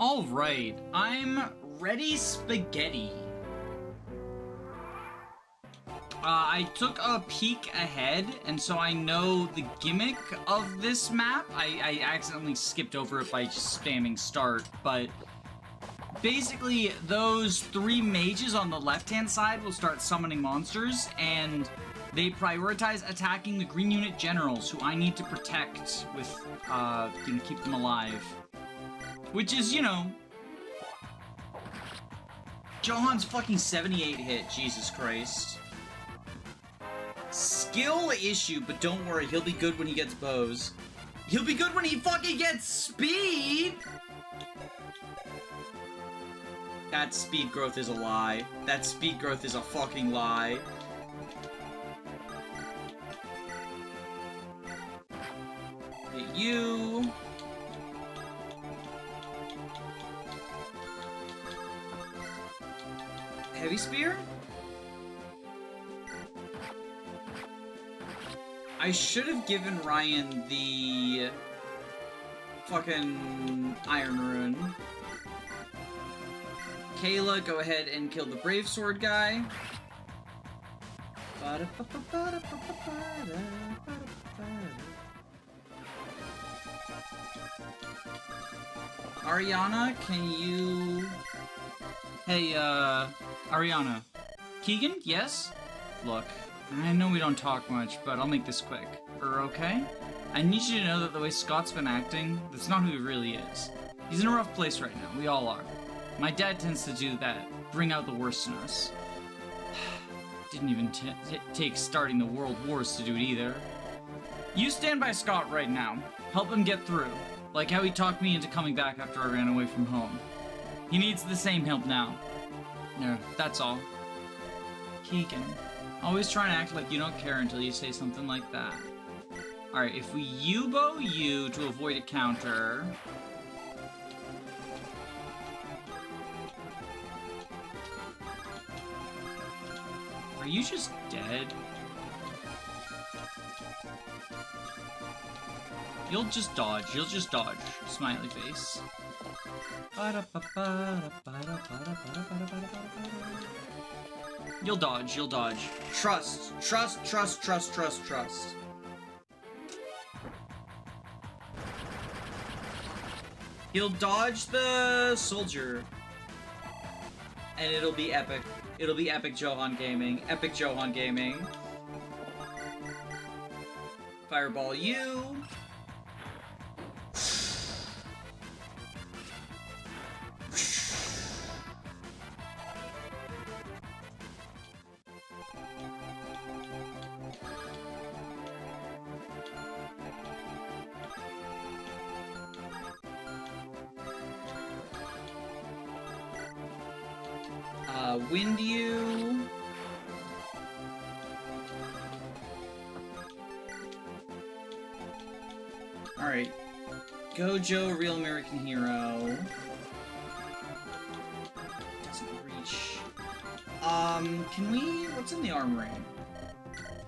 Alright, I'm ready spaghetti. I took a peek ahead, and so I know the gimmick of this map. I accidentally skipped over it by just spamming start, but basically those 3 mages on the left-hand side will start summoning monsters, and they prioritize attacking the green unit generals, who I need to protect with, keep them alive. Which is, you know... Johan's fucking 78 hit, Jesus Christ. Skill issue, but don't worry, he'll be good when he gets bows. He'll be good when he fucking gets speed! That speed growth is a lie. That speed growth is a fucking lie. Hit you. Heavy spear? I should have given Ryan the fucking Iron Rune. Kayla, go ahead and kill the Brave Sword guy. Ariana, can you... Hey, Ariana. Keegan? Yes? Look, I know we don't talk much, but I'll make this quick. Okay? I need you to know that the way Scott's been acting, that's not who he really is. He's in a rough place right now. We all are. My dad tends to do that, bring out the worst in us. Didn't even take starting the world wars to do it either. You stand by Scott right now. Help him get through. Like how he talked me into coming back after I ran away from home. He needs the same help now. No, that's all. Keegan. Always try and act like you don't care until you say something like that. Alright, if we U-bow you to avoid a counter... Are you just dead? You'll just dodge. You'll just dodge. Smiley face. You'll dodge. You'll dodge. Trust. Trust, trust, trust, trust, trust. He'll dodge the soldier. And it'll be epic. It'll be epic Johan Gaming. Epic Johan Gaming. Fireball you. Wind you. Alright. Gojo, Real American Hero. Doesn't reach. Can we... What's in the armory?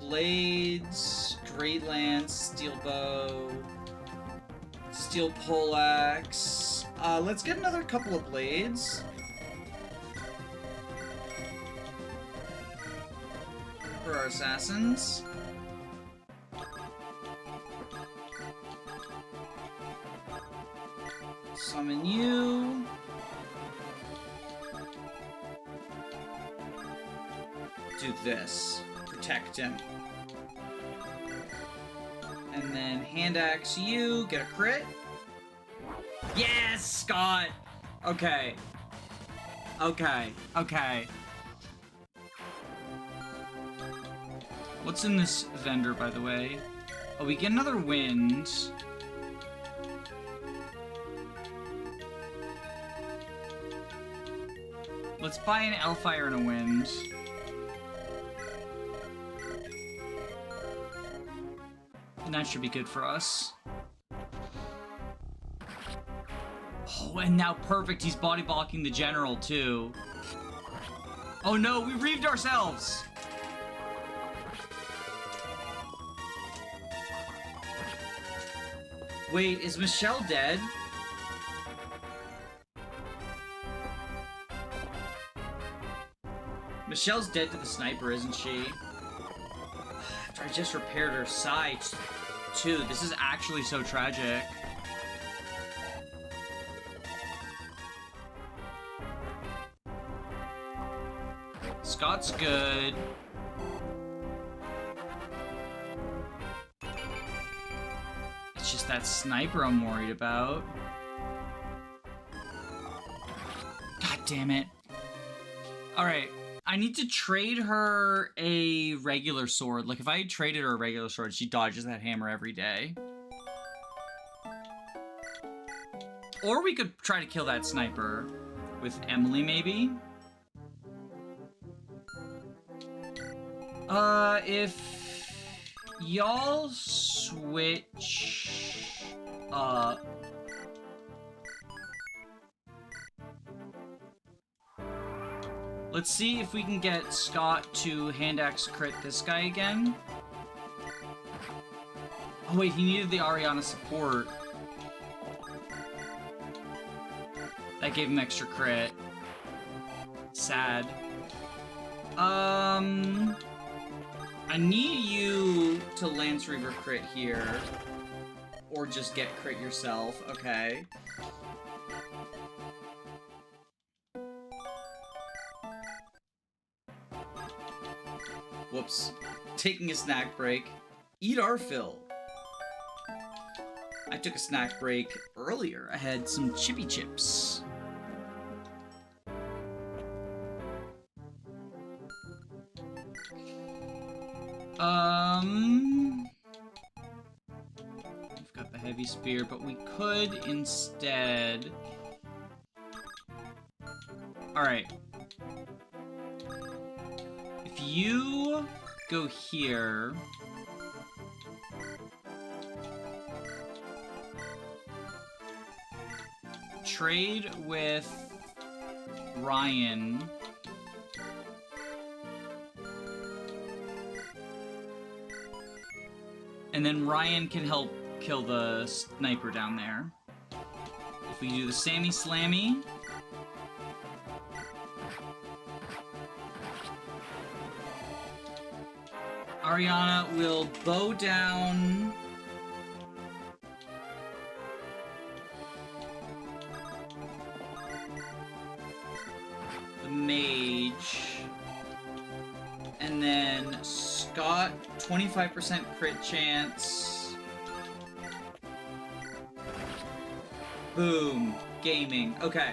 Blades, Great Lance, Steel Bow, Steel Poleaxe. Let's get another couple of blades. For our assassins. Summon you. Do this. Protect him. And then hand axe you. Get a crit. Yes, Scott! Okay. Okay. Okay. What's in this vendor, by the way? Oh, we get another wind. Let's buy an Elfire and a wind. And that should be good for us. Oh, and now perfect, he's body blocking the general, too. Oh no, we reaved ourselves! Wait, is Michelle dead? Michelle's dead to the sniper, isn't she? After I just repaired her sight, too. This is actually so tragic. Scott's good. It's just that sniper I'm worried about. God damn it. Alright, I need to trade her a regular sword. Like, if I traded her a regular sword, she dodges that hammer every day. Or we could try to kill that sniper with Emily, maybe? If y'all switch up... Let's see if we can get Scott to hand axe crit this guy again. Oh wait, he needed the Ariana support. That gave him extra crit. Sad. I need you to Lance Reaver crit here. Or just get crit yourself, okay. Whoops. Taking a snack break. Eat our fill. I took a snack break earlier. I had some chippy chips. We've got the heavy spear, but we could instead... Alright. If you go here... Trade with Ryan... And then Ryan can help kill the sniper down there. If we do the Sammy Slammy. Ariana will bow down. The mage. And then Scott, 25% crit chance. Boom. Gaming. Okay.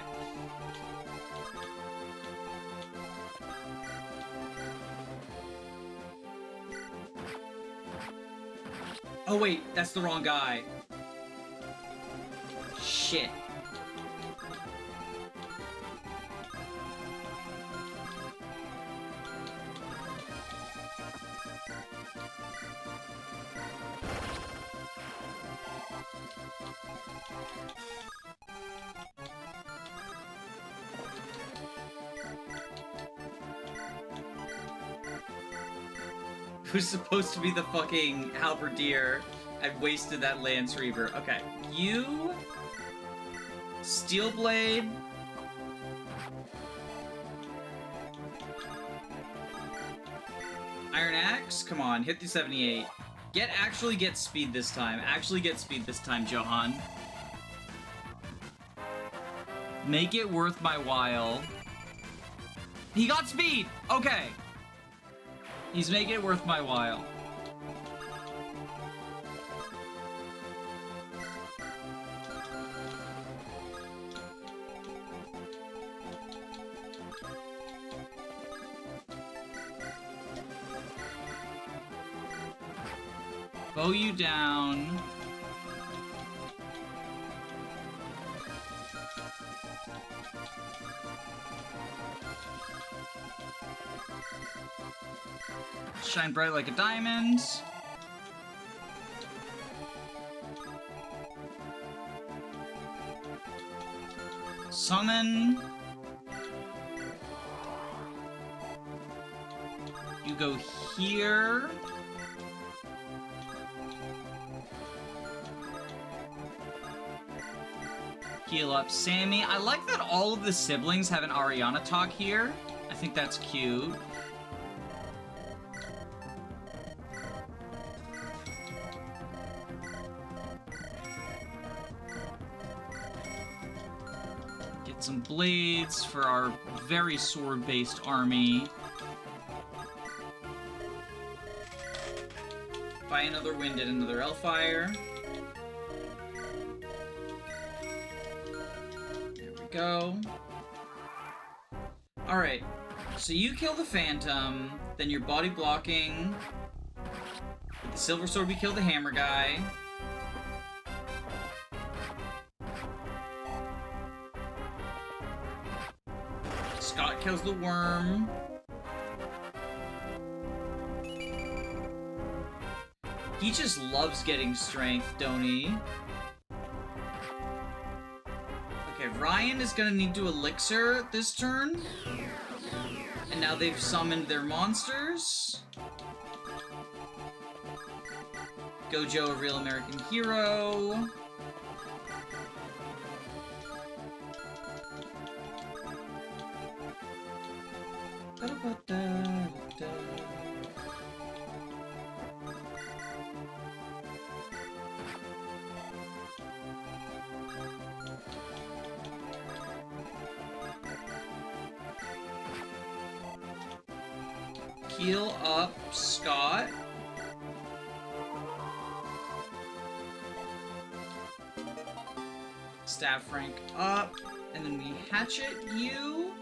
Oh wait, that's the wrong guy. Shit. Who's supposed to be the fucking halberdier? I've wasted that Lance Reaver. Okay, you... Steel Blade... Iron Axe? Come on, hit the 78. Actually get speed this time. Actually get speed this time, Johan. Make it worth my while. He got speed! Okay. He's making it worth my while. Bow you down. Shine bright like a diamond. Summon. You go here. Heal up Sammy. I like that all of the siblings have an Ariana talk here. I think that's cute. Get some blades for our very sword-based army. Buy another wind and another Elfire. There we go. Alright, so you kill the Phantom, then you're body blocking. With the Silver Sword, we kill the Hammer guy. Scott kills the Worm. He just loves getting strength, don't he? Okay, Ryan is gonna need to elixir this turn. And now they've summoned their monsters. Gojo, a real American hero. Heal up Scott. Staff rank up. And then we hatchet you.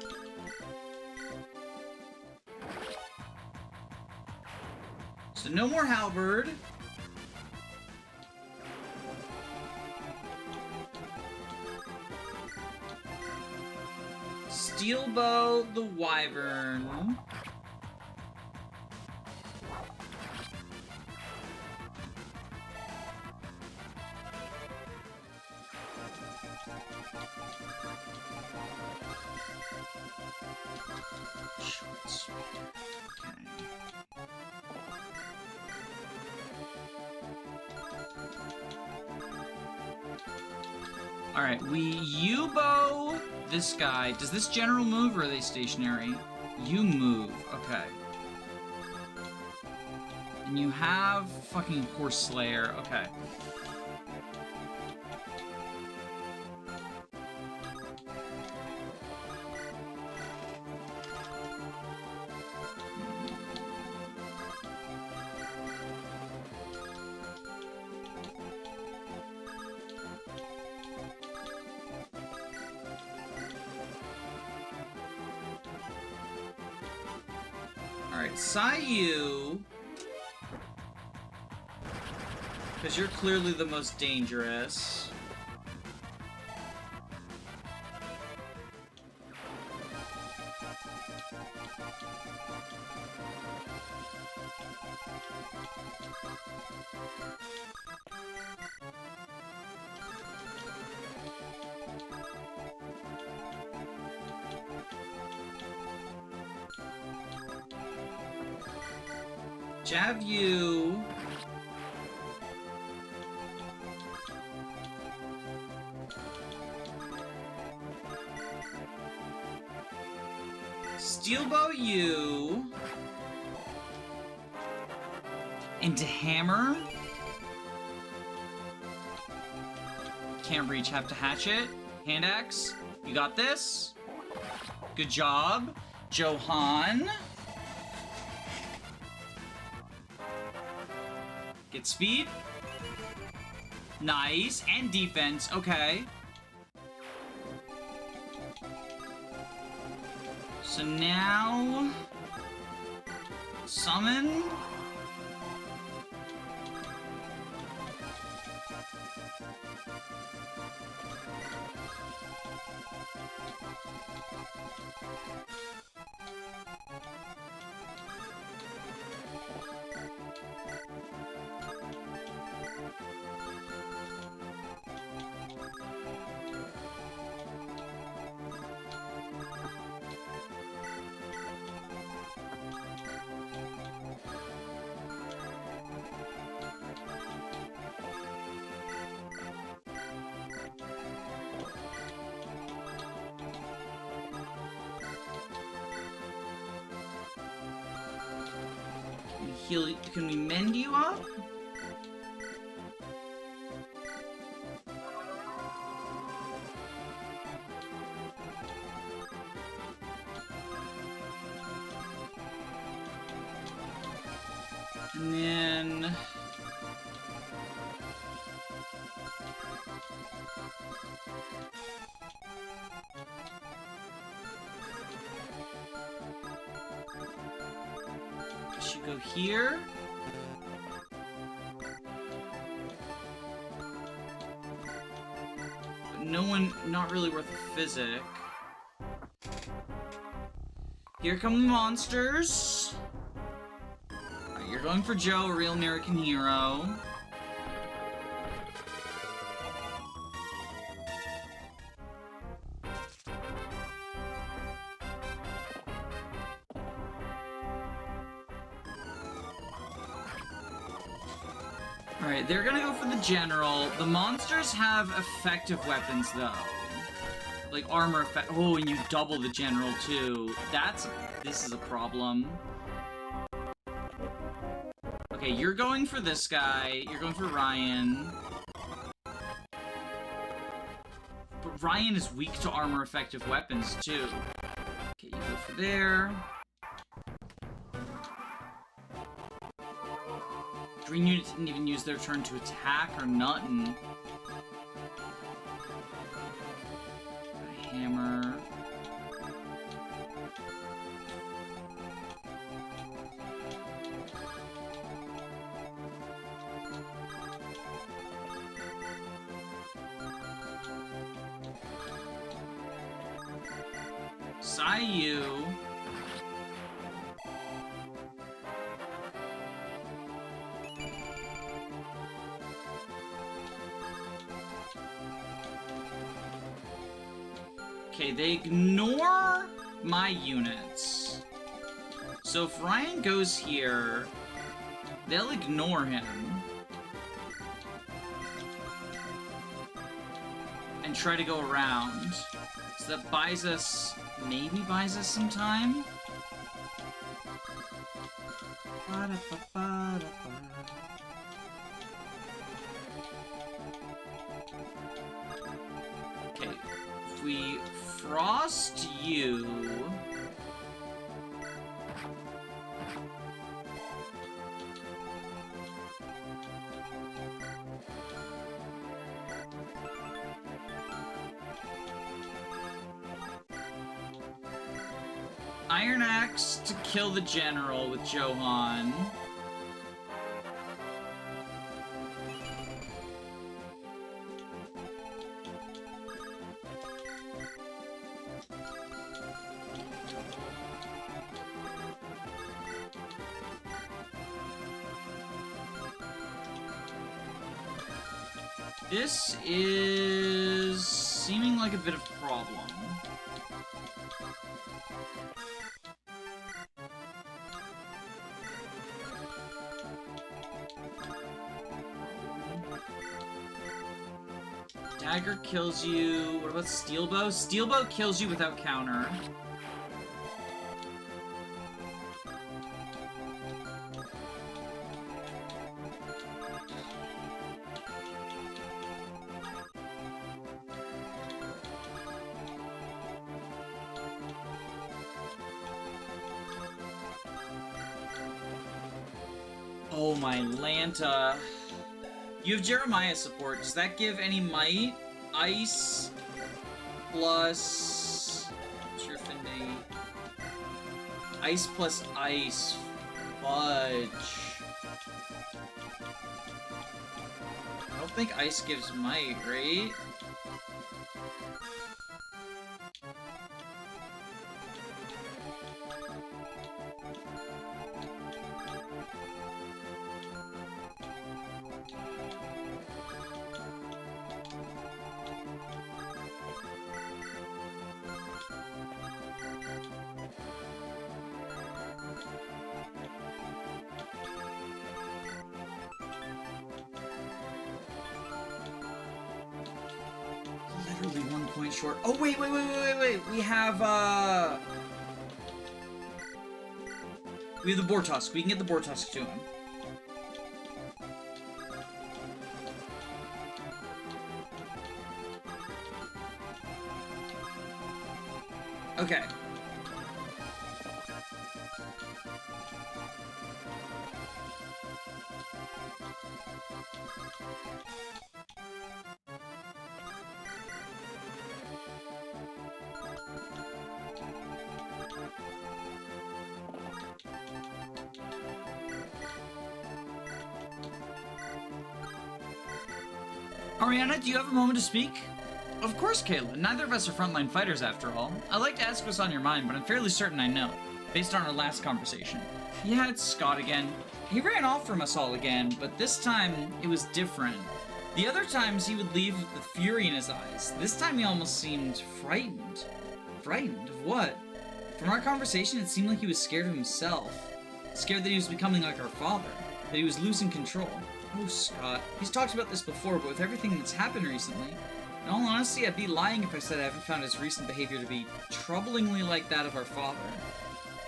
So no more halberd. Steel bow the wyvern. Alright, we U-bow this guy. Does this general move or are they stationary? You move, okay. And you have fucking Horse Slayer, okay. Alright, Sayu. Because you're clearly the most dangerous. Jab you. Steel bow you. Into hammer. Can't reach, have to hatch it. Hand axe. You got this. Good job, Johan. Get speed. Nice. And defense. Okay. So now... Summon. heal? Can we mend you up? And then... I should go here. But no one, not really worth a physic. Here come the monsters. Alright, you're going for Joe, a real American hero. Alright, they're gonna go for the general. The monsters have effective weapons, though. Like, armor effect. Oh, and you double the general, too. This is a problem. Okay, you're going for this guy. You're going for Ryan. But Ryan is weak to armor effective weapons, too. Okay, you go for there. Green units didn't even use their turn to attack or nothing. Hammer. Sayu. Okay, they ignore my units. So if Ryan goes here, they'll ignore him. And try to go around. So that buys us, maybe buys us some time? Okay, if we frost you... Iron Axe to kill the general with Johan. This is seeming like a bit of a problem. Dagger kills you. What about Steel Bow? Steel Bow kills you without counter. Oh my Lanta. You have Jeremiah support. Does that give any might? Ice plus... What's your Finday? Ice plus ice. Fudge. I don't think ice gives might, right? Literally 1 point short. Oh, wait. We have, We have the Bortusk. We can get the Bortusk to him. Okay. Ariana, do you have a moment to speak? Of course, Kayla. Neither of us are frontline fighters, after all. I'd like to ask what's on your mind, but I'm fairly certain I know, based on our last conversation. Yeah, it's Scott again. He ran off from us all again, but this time, it was different. The other times, he would leave with fury in his eyes. This time, he almost seemed frightened. Frightened of what? From our conversation, it seemed like he was scared of himself. Scared that he was becoming like our father. That he was losing control. Oh, Scott. He's talked about this before, but with everything that's happened recently, in all honesty, I'd be lying if I said I haven't found his recent behavior to be troublingly like that of our father.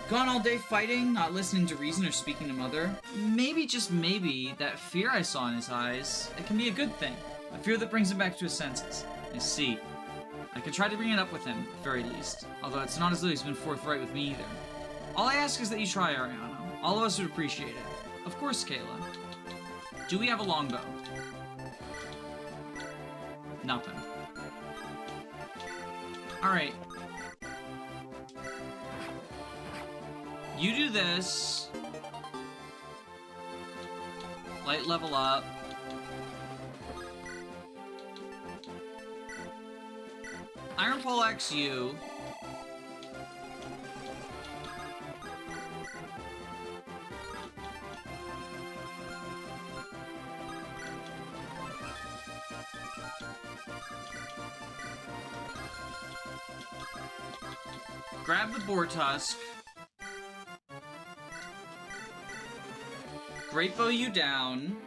Gone all day fighting, not listening to reason or speaking to Mother. Maybe, just maybe, that fear I saw in his eyes, it can be a good thing. A fear that brings him back to his senses. I see. I could try to bring it up with him, at the very least. Although it's not as though he's been forthright with me either. All I ask is that you try, Ariana. All of us would appreciate it. Of course, Kayla. Do we have a longbow? Nothing. Alright. You do this. Light level up. Iron Poleaxe you. Grab the Bortusk. Great bow you down.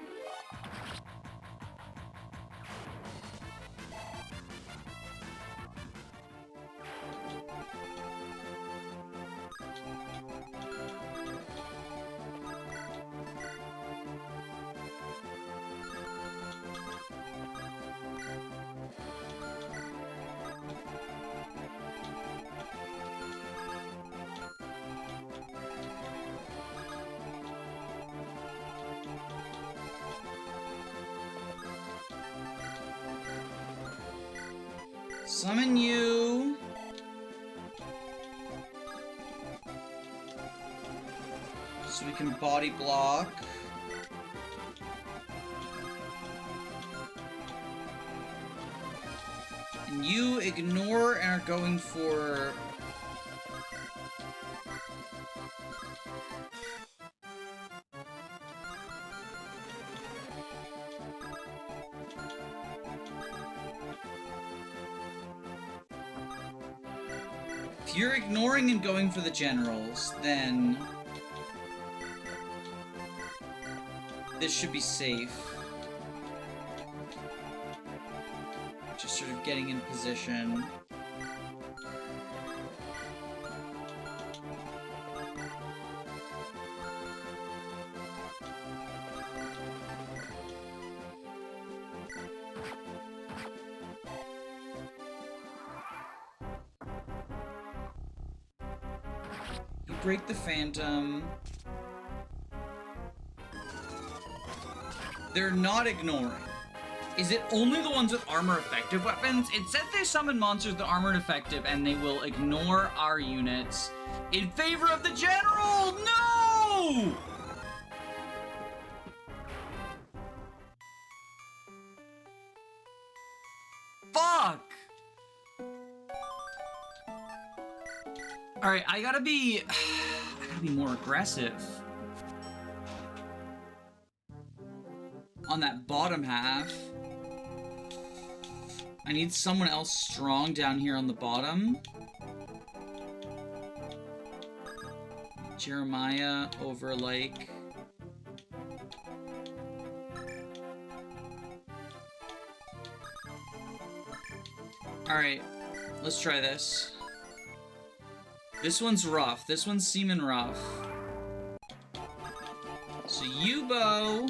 Summon you. So we can body block. And you ignore and are going for... If you're ignoring and going for the generals, then this should be safe. Just sort of getting in position. Break the Phantom. They're not ignoring. Is it only the ones with armor effective weapons? It said they summon monsters that armor effective and they will ignore our units in favor of the general! No! Fuck! Alright, I gotta be more aggressive. On that bottom half. I need someone else strong down here on the bottom. Jeremiah over, like... Alright, let's try this. This one's rough. This one's seeming rough. So Yubo.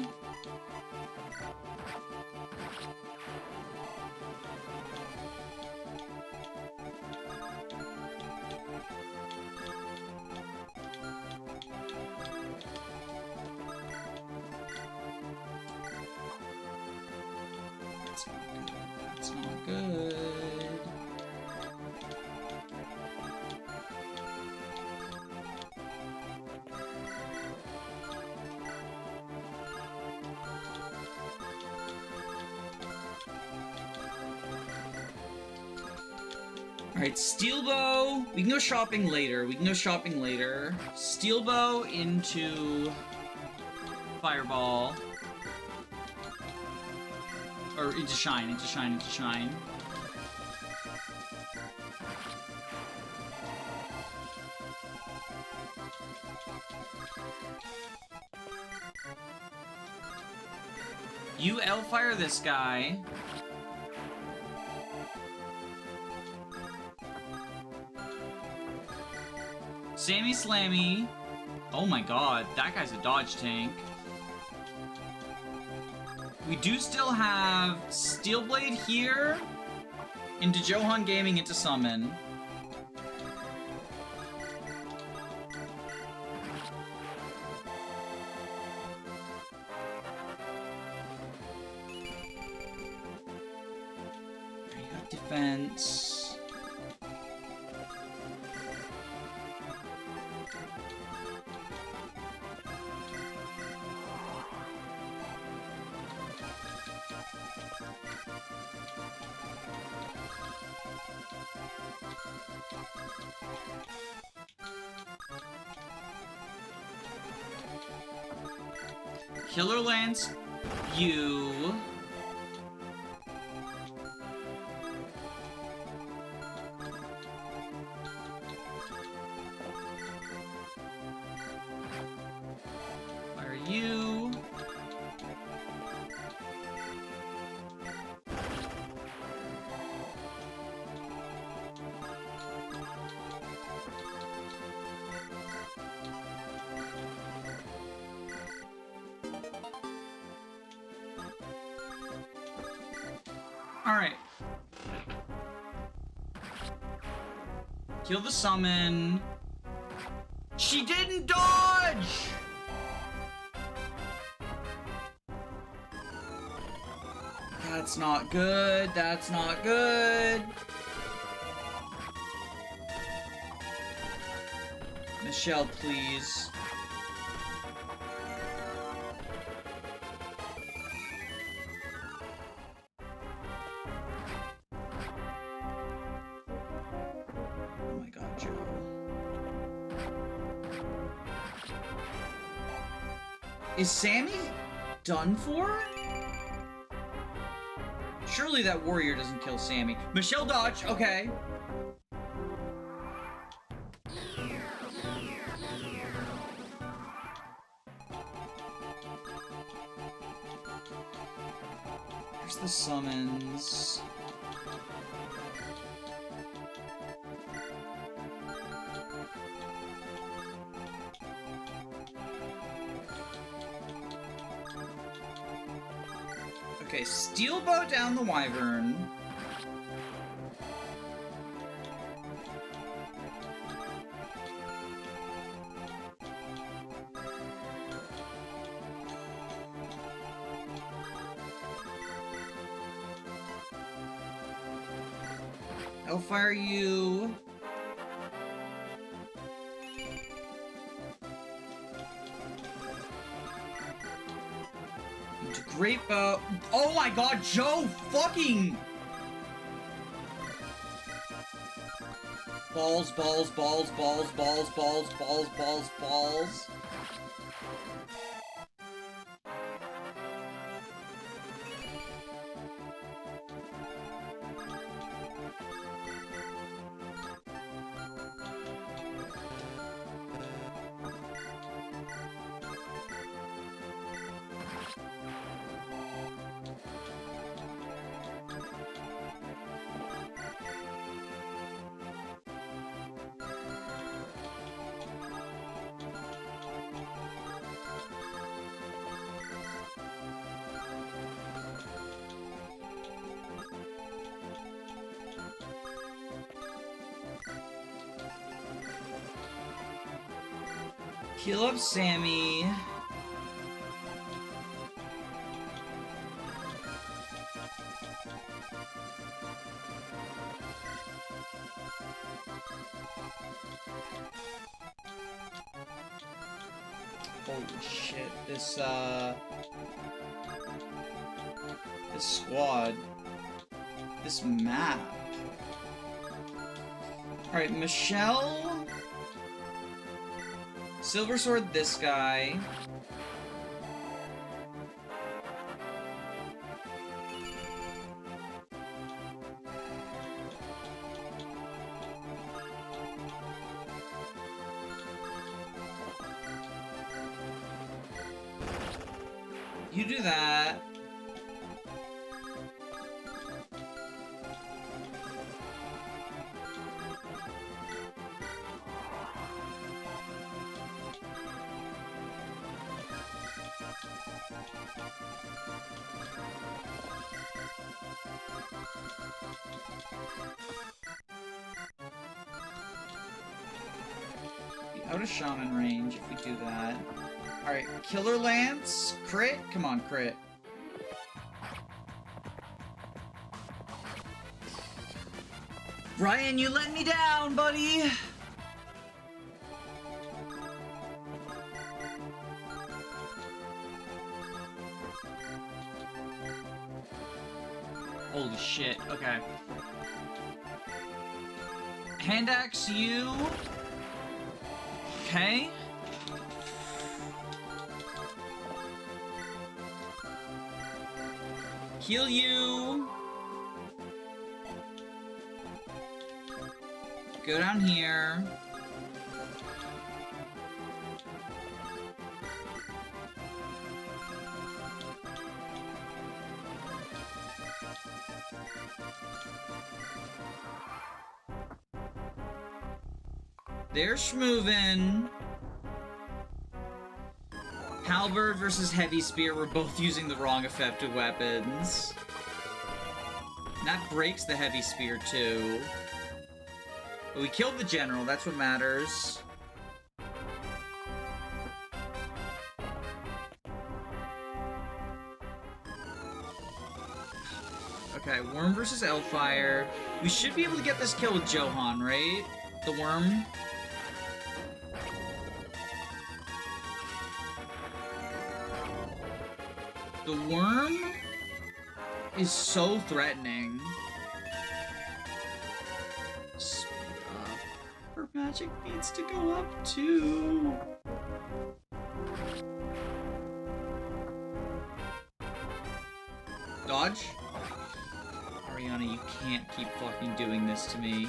That's not good. Alright, Steel Bow. We can go shopping later. Steel Bow into Fireball. Or into Shine. You L-Fire this guy. Sammy Slammy. Oh my god, that guy's a dodge tank. We do still have Steel Blade here. Into Johan Gaming into Summon. You got defense. Killer Lance, you. Fire you. Alright. Kill the summon. She didn't dodge! That's not good. That's not good. Michelle, please. Oh my god, Joe. Is Sammy done for? Surely that warrior doesn't kill Sammy. Michelle dodge, okay. Here's the summons. Okay, Steel Bow down the Wyvern. Hellfire you. Great bow. Oh my god, Joe fucking balls, balls, balls, balls, balls, balls, balls, balls, balls. Heal up Sammy. Holy shit, this squad, this map. Alright, Michelle, Silver Sword this guy. You do that. Be out of Shaman range if we do that. Alright, Killer Lance, crit? Come on, crit. Ryan, you let me down, buddy! Holy shit, okay. Hand axe you. Okay. Heal you. Go down here. They're schmoovin'. Halberd versus Heavy Spear, we're both using the wrong effective weapons. That breaks the Heavy Spear too. But we killed the General, that's what matters. Okay, Worm versus Elfire. We should be able to get this kill with Johann, right? The Worm. The Worm is so threatening. Speed up. Her magic needs to go up too. Dodge? Ariana, you can't keep fucking doing this to me.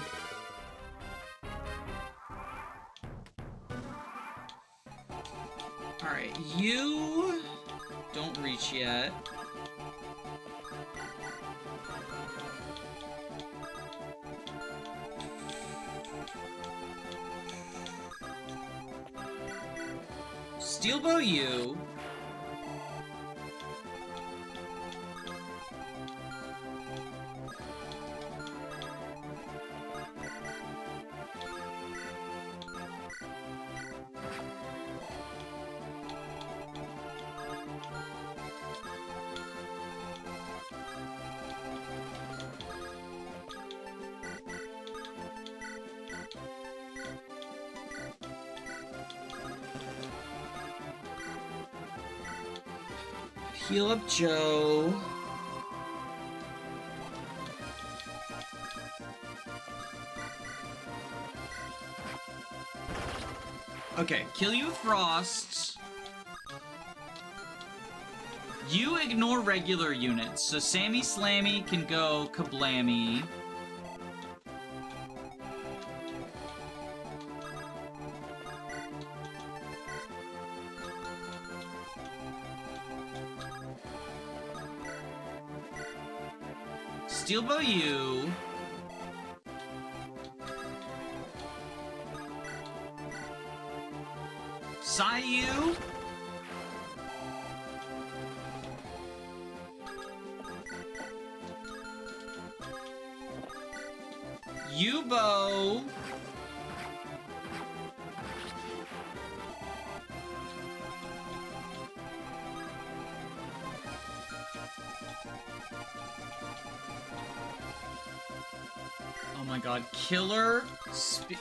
Alright, you don't reach yet. Steel Bow you. Heal up Joe. Okay, kill you with Frost. You ignore regular units, so Sammy Slammy can go kablammy. Steel Bow you. Sai you. Yubo. Oh my god. Killer...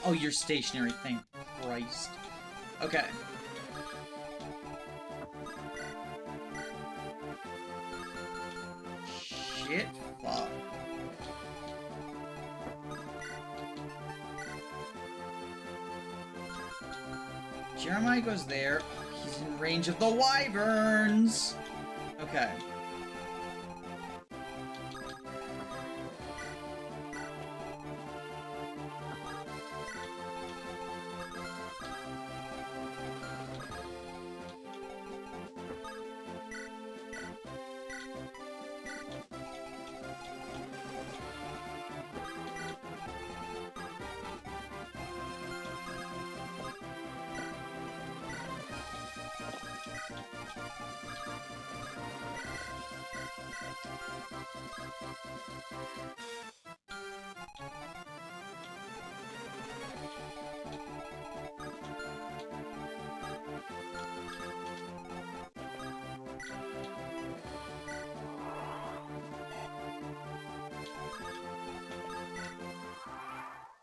oh, you're stationary. Thank Christ. Okay. Shit. Fuck. Jeremiah goes there. He's in range of the wyverns. Okay.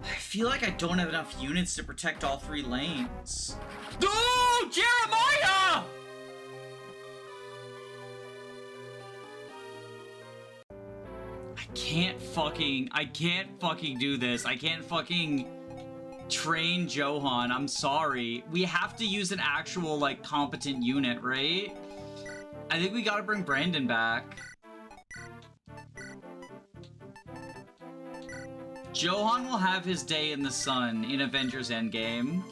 I feel like I don't have enough units to protect all 3 lanes. Oh, Jeremiah! I can't fucking do this. I can't fucking train Johan. I'm sorry. We have to use an actual, like, competent unit, right? I think we gotta bring Brandon back. Johan will have his day in the sun in Avengers Endgame.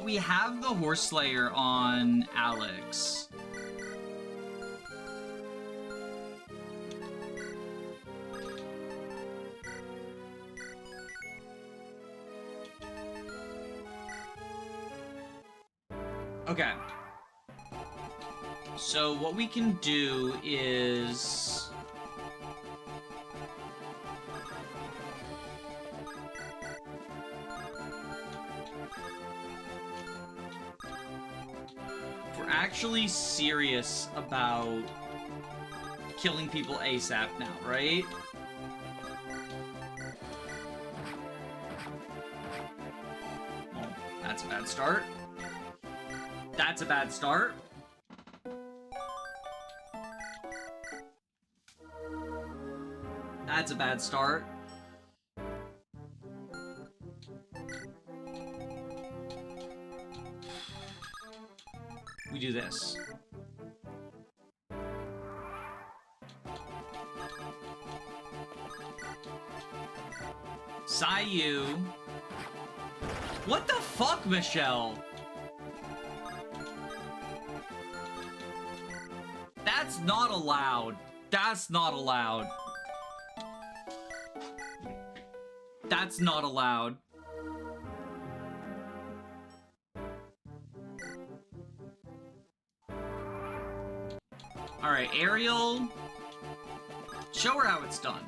We have the Horse Slayer on Alex. Okay. So what we can do is... if we're actually serious about killing people ASAP now, right? Well, that's a bad start. That's a bad start. That's a bad start. We do this. Sayu. What the fuck, Michelle? That's not allowed. That's not allowed. That's not allowed. Alright, Ariel. Show her how it's done.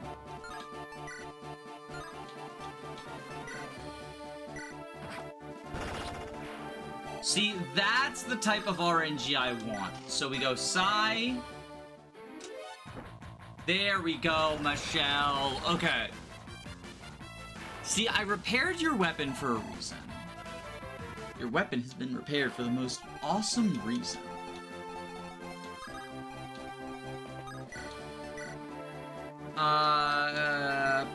See, that's the type of RNG I want. So we go Sai. There we go, Michelle. Okay. See, I repaired your weapon for a reason. Your weapon has been repaired for the most awesome reason.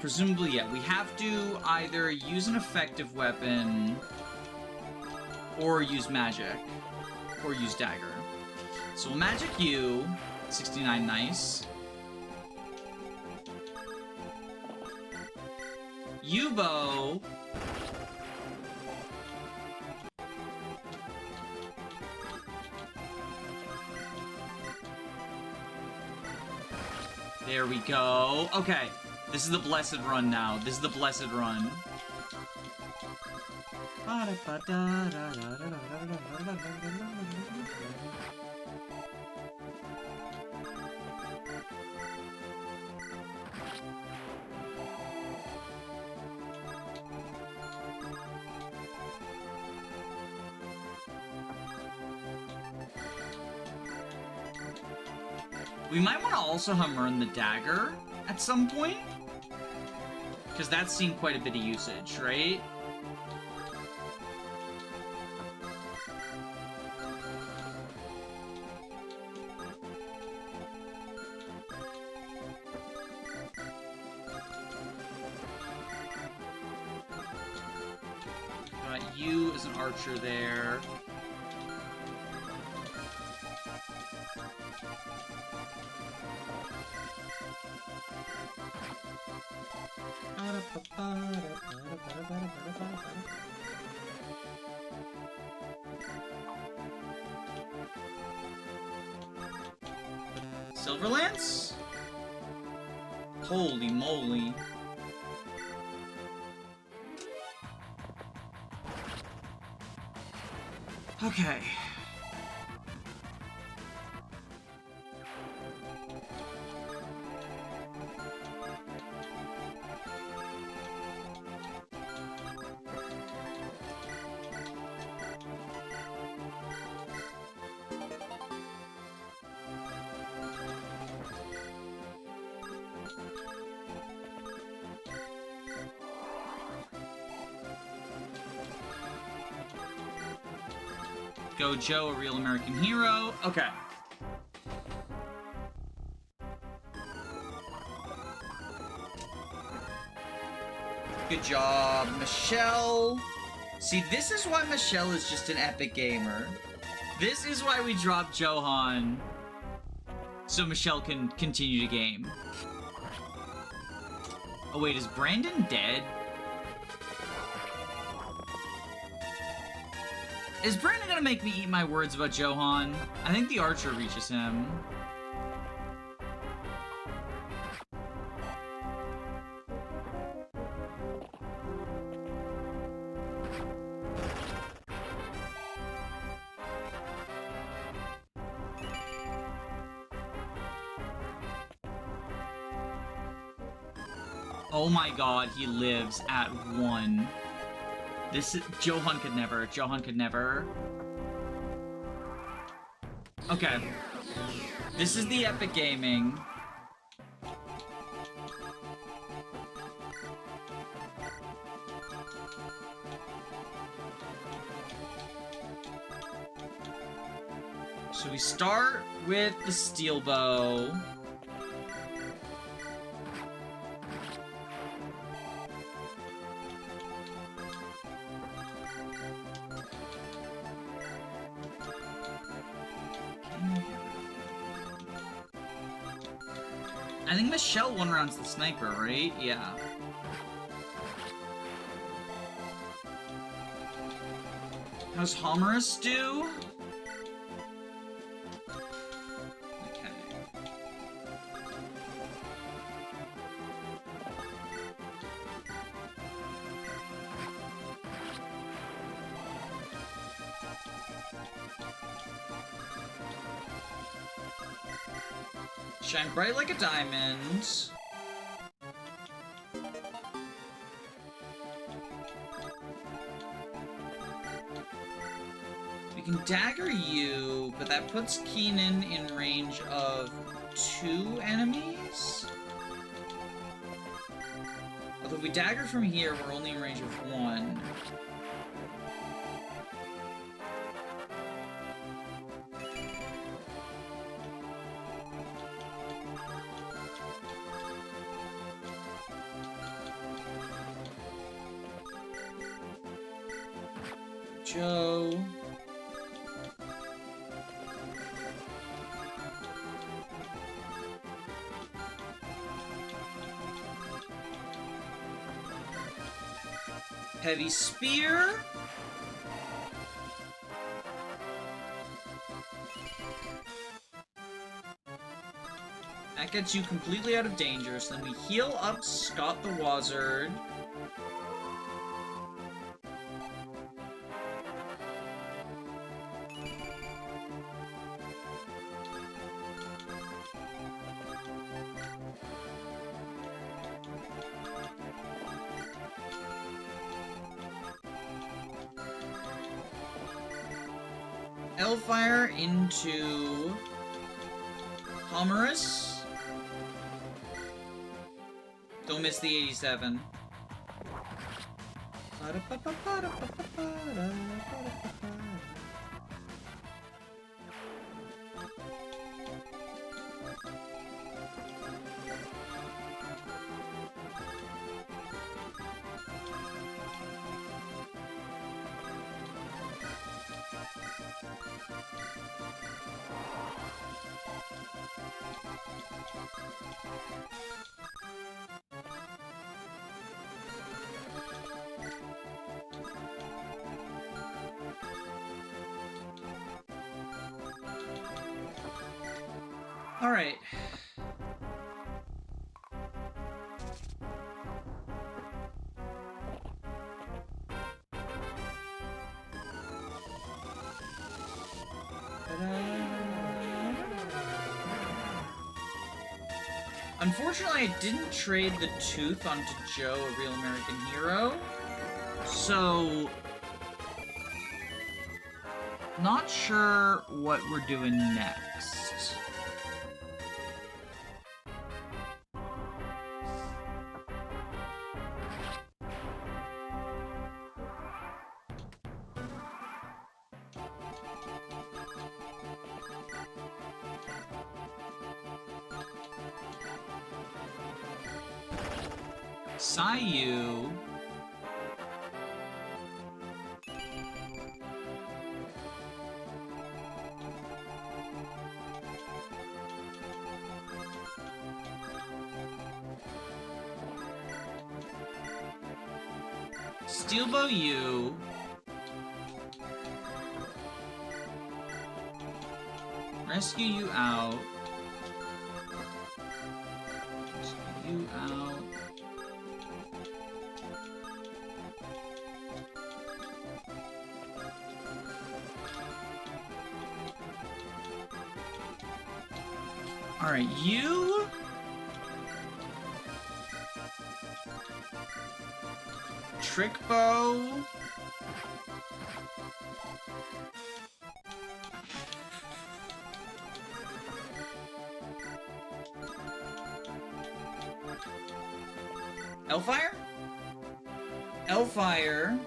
Presumably, yeah. We have to either use an effective weapon, or use magic, or use dagger. So we'll magic you. 69, nice. Yubo. There we go. Okay, this is the blessed run now. This is the blessed run. We might want to also Hamurn the dagger at some point, because that's seen quite a bit of usage, right? Got you as an archer there. Silverlance? Holy moly. Okay. Go Joe, a real American hero. Okay. Good job, Michelle. See, this is why Michelle is just an epic gamer. This is why we dropped Johan. So Michelle can continue to game. Oh wait, is Brandon dead? Is Brandon gonna make me eat my words about Johan? I think the archer reaches him. Oh my god, he lives at 1. This is... Johan could never. Johan could never. Okay. This is the epic gaming. So we start with the steel bow. I think Michelle one-rounds the sniper, right? Yeah. How's Homerus do? Okay. Shine bright like a diamond. We can dagger you, but that puts Keenan in range of 2 enemies? Although if we dagger from here, we're only in range of 1. Joe. Heavy spear. That gets you completely out of danger, so then we heal up Scott the Wazard. Hellfire into Humorous. Don't miss the 87. All right. Unfortunately, I didn't trade the tooth onto Joe, a Real American Hero, so not sure what we're doing next. Sayu. Steelbow you. Rescue you out. Rescue you out. Alright, you... Trick Bow. Elfire? Elfire.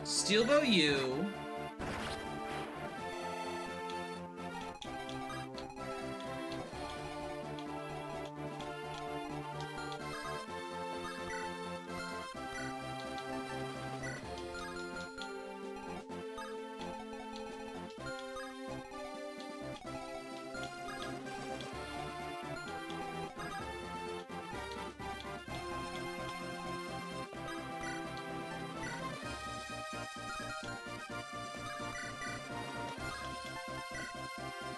Steelbow you.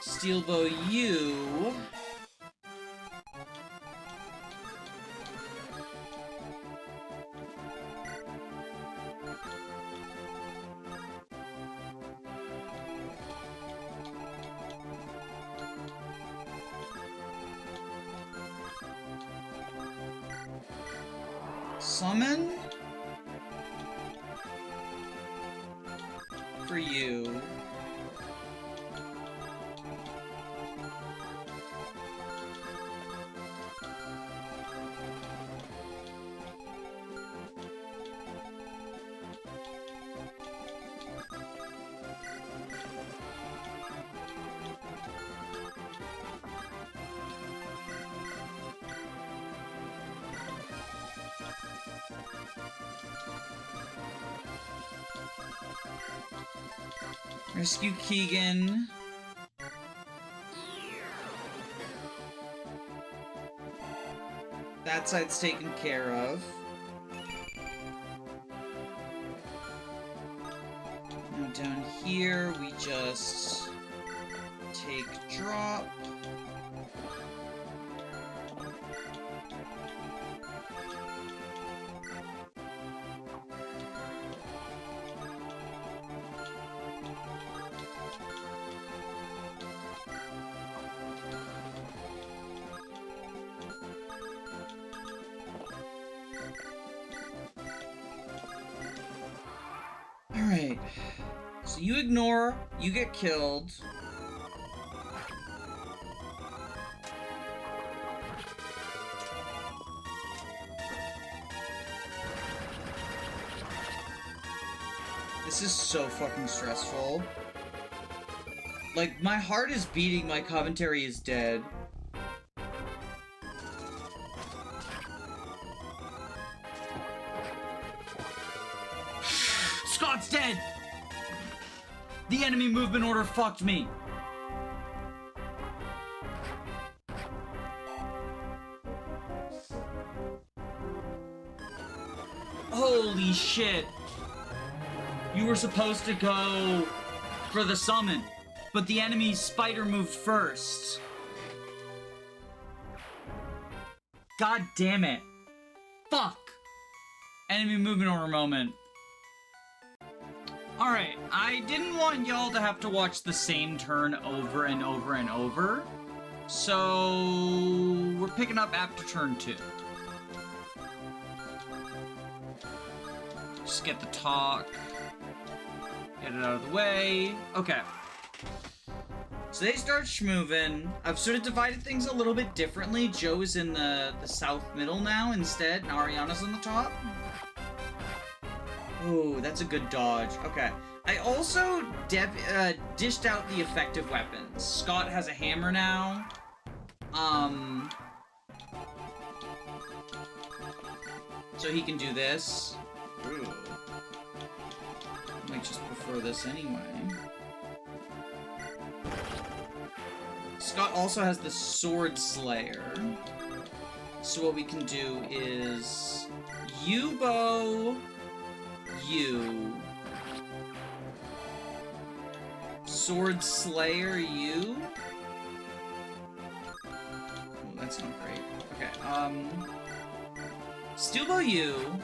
Steelbow you. Summon? For you. Rescue Keegan. That side's taken care of. Now down here, we just take drop. Alright. So you ignore, you get killed. This is so fucking stressful. Like, my heart is beating, my commentary is dead. Scott's dead! The enemy movement order fucked me. Holy shit. You were supposed to go for the summon, but the enemy spider moved first. God damn it. Fuck. Enemy movement order moment. Alright, I didn't want y'all to have to watch the same turn over and over and over. So we're picking up after turn 2. Just get the talk. Get it out of the way. Okay. So they start schmoovin'. I've sort of divided things a little bit differently. Joe is in the south middle now instead, and Ariana's on the top. Ooh, that's a good dodge. Okay. I also dished out the effective weapons. Scott has a hammer now. So he can do this. Ooh. I might just prefer this anyway. Scott also has the Sword Slayer. So what we can do is U-bow, U. Sword Slayer, U. Oh, that's not great. Okay, Steel bow, U.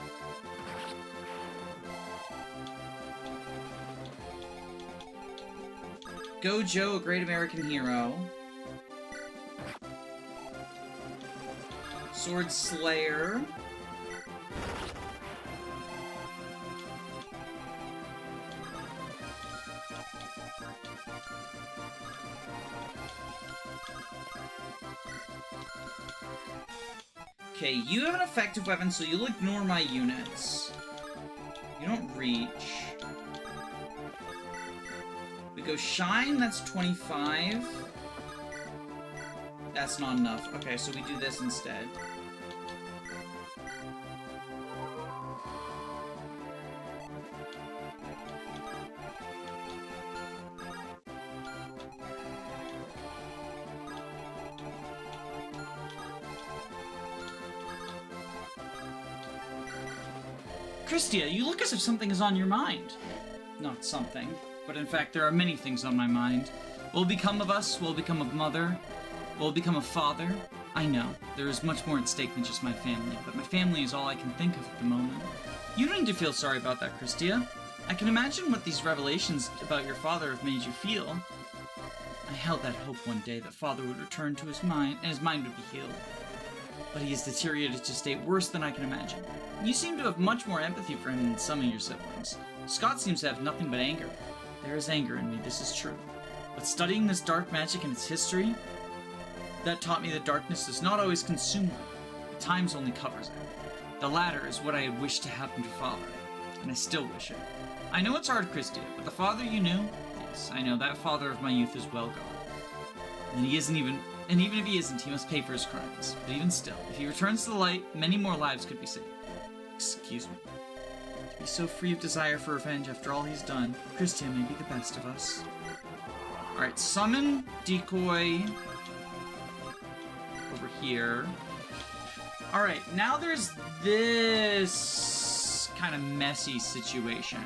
Go Joe, a great American hero. Sword Slayer. Okay, you have an effective weapon, so you'll ignore my units. You don't reach. We go Shine, that's 25. That's not enough. Okay, so we do this instead. Christia, you look as if something is on your mind. Not something, but in fact there are many things on my mind. What will become of us? What will become of Mother? What will become of Father? I know, there is much more at stake than just my family, but my family is all I can think of at the moment. You don't need to feel sorry about that, Christia. I can imagine what these revelations about your father have made you feel. I held that hope one day that Father would return to his mind, and his mind would be healed. But he has deteriorated to a state worse than I can imagine. You seem to have much more empathy for him than some of your siblings. Scott seems to have nothing but anger. There is anger in me, this is true. But studying this dark magic and its history, that taught me that darkness does not always consume light. At times only covers it. The latter is what I had wished to happen to Father, and I still wish it. I know it's hard, Christia, but the father you knew? Yes, I know that father of my youth is well gone. And even if he isn't, he must pay for his crimes. But even still, if he returns to the light, many more lives could be saved. Excuse me. To be so free of desire for revenge after all he's done, Christia may be the best of us. Alright, summon, decoy, over here. Alright, now there's this kind of messy situation.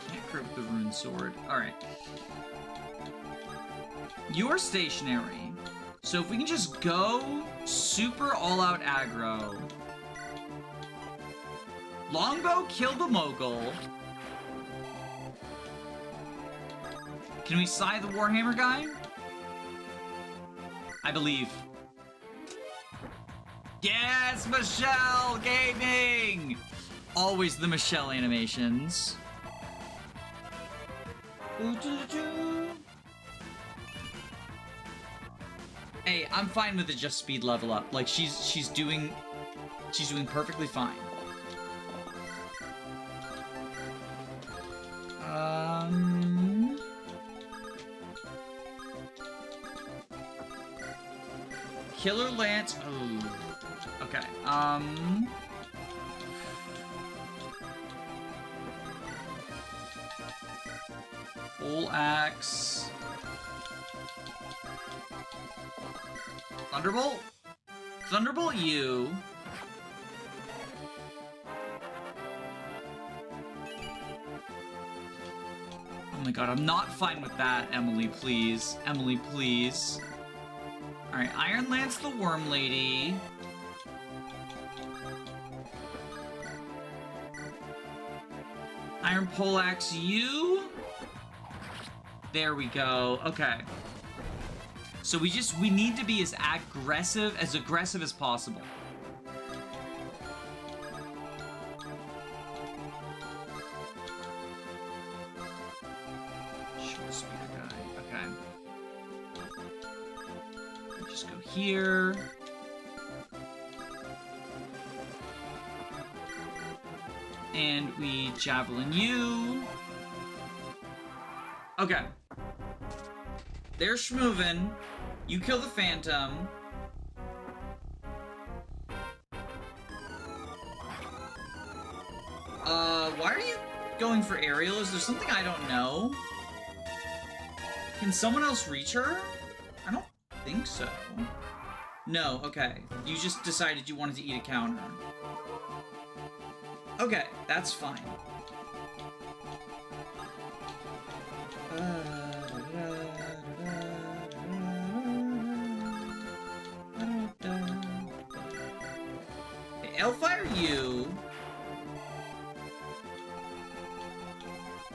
Can't crit with the rune sword. Alright. You're stationary. So if we can just go super all-out aggro. Longbow, kill the mogul. Can we scythe the Warhammer guy? I believe. Yes, Michelle Gaming! king! Always the Michelle animations. Hey, I'm fine with the just speed level up. Like, she's doing perfectly fine. Killer Lance. Oh. Okay. Pole Axe. Thunderbolt? Thunderbolt you. Oh my god, I'm not fine with that, Emily, please. Emily, please. Alright, Iron Lance the Worm Lady. Iron Poleaxe you. There we go. Okay. So we need to be as aggressive as possible. Short spear guy. Okay. Just go here. And we javelin you. Okay. They're schmoovin'. You kill the Phantom. Why are you going for Ariel? Is there something I don't know? Can someone else reach her? I don't think so. No, okay. You just decided you wanted to eat a counter. Okay, that's fine. Hellfire you.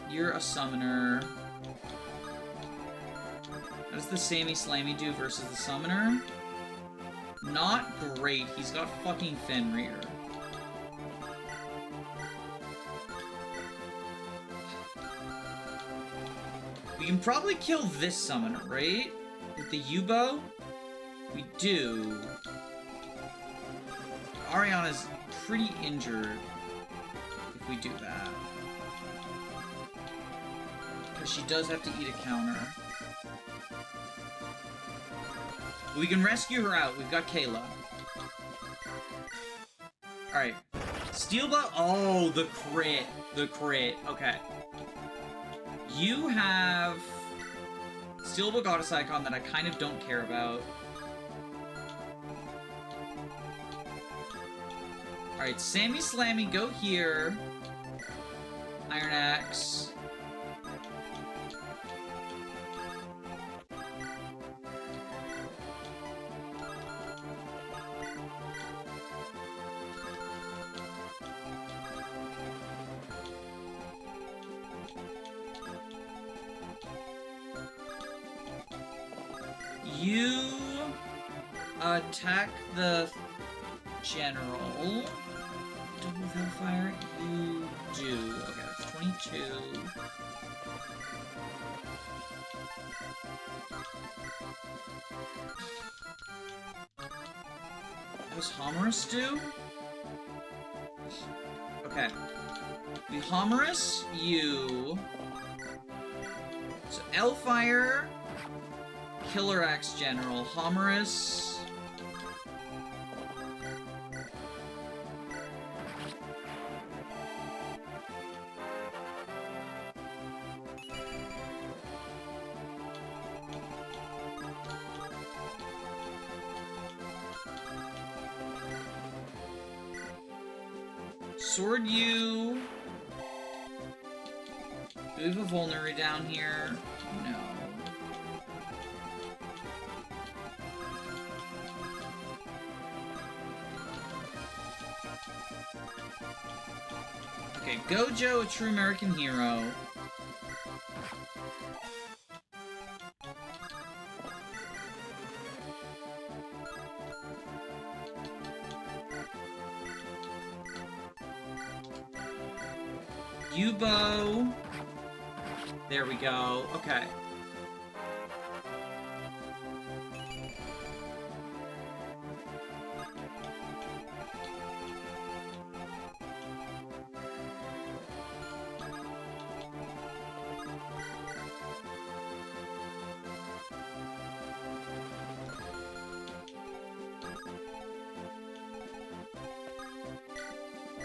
You're a summoner. How does the Sammy Slammy do versus the summoner? Not great. He's got fucking Fenrir. We can probably kill this summoner, right? With the U-bow? We do. Ariana's pretty injured if we do that. Because she does have to eat a counter. We can rescue her out. We've got Kayla. Alright. Steel bow. Oh, the crit. The crit. Okay. You have Steel bow Goddess Icon that I kind of don't care about. Alright, Sammy Slammy, go here. Iron Axe. You attack the general. Double Hellfire, you do. Okay, that's 22. What does Homerus do? Okay. We Homerus you. So Hellfire, Killer Axe General, Homerus. Sword you. Do we have a vulnerary down here? No. Okay, Gojo, a true American hero. Yubo. There we go. Okay.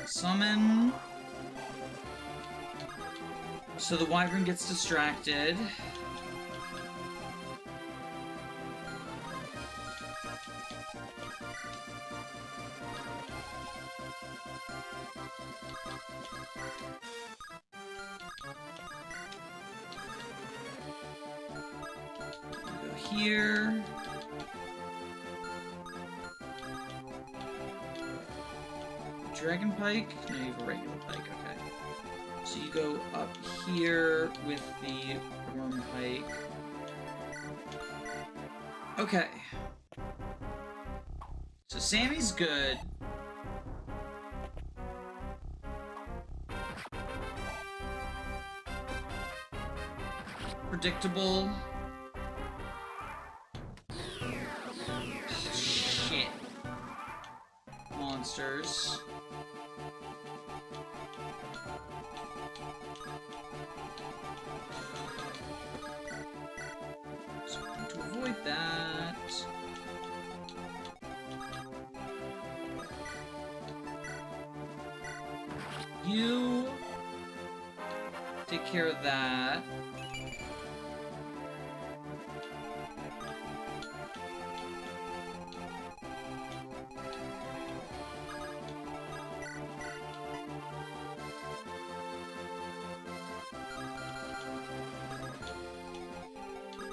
Summon. So the Wyvern gets distracted. Go here. Dragon Pike? No, you have a regular pike, okay. So you go up here with the Worm Pike. Okay. So Sammy's good. Predictable. Shit. Monsters. To avoid that. You take care of that.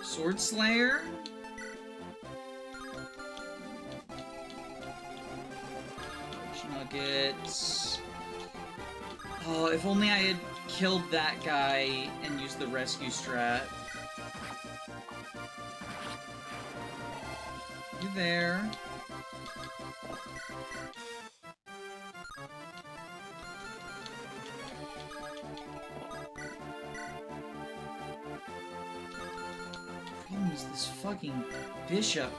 Sword Slayer? Nuggets. Oh, if only I had killed that guy and used the rescue strat. You there? Problem is this fucking bishop.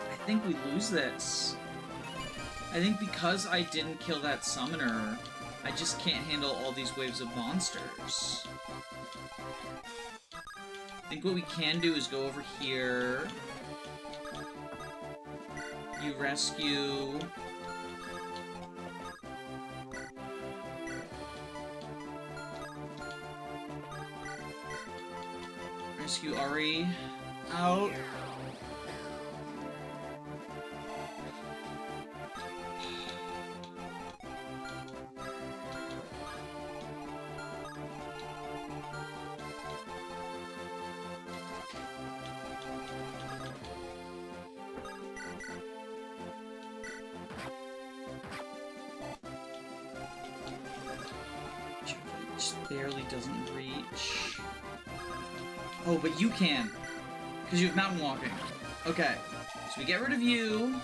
I think we lose this. I think because I didn't kill that summoner, I just can't handle all these waves of monsters. I think what we can do is go over here. You rescue. Rescue Ari out. Just barely doesn't reach. Oh, but you can. Because you have mountain walking. Okay. So we get rid of you.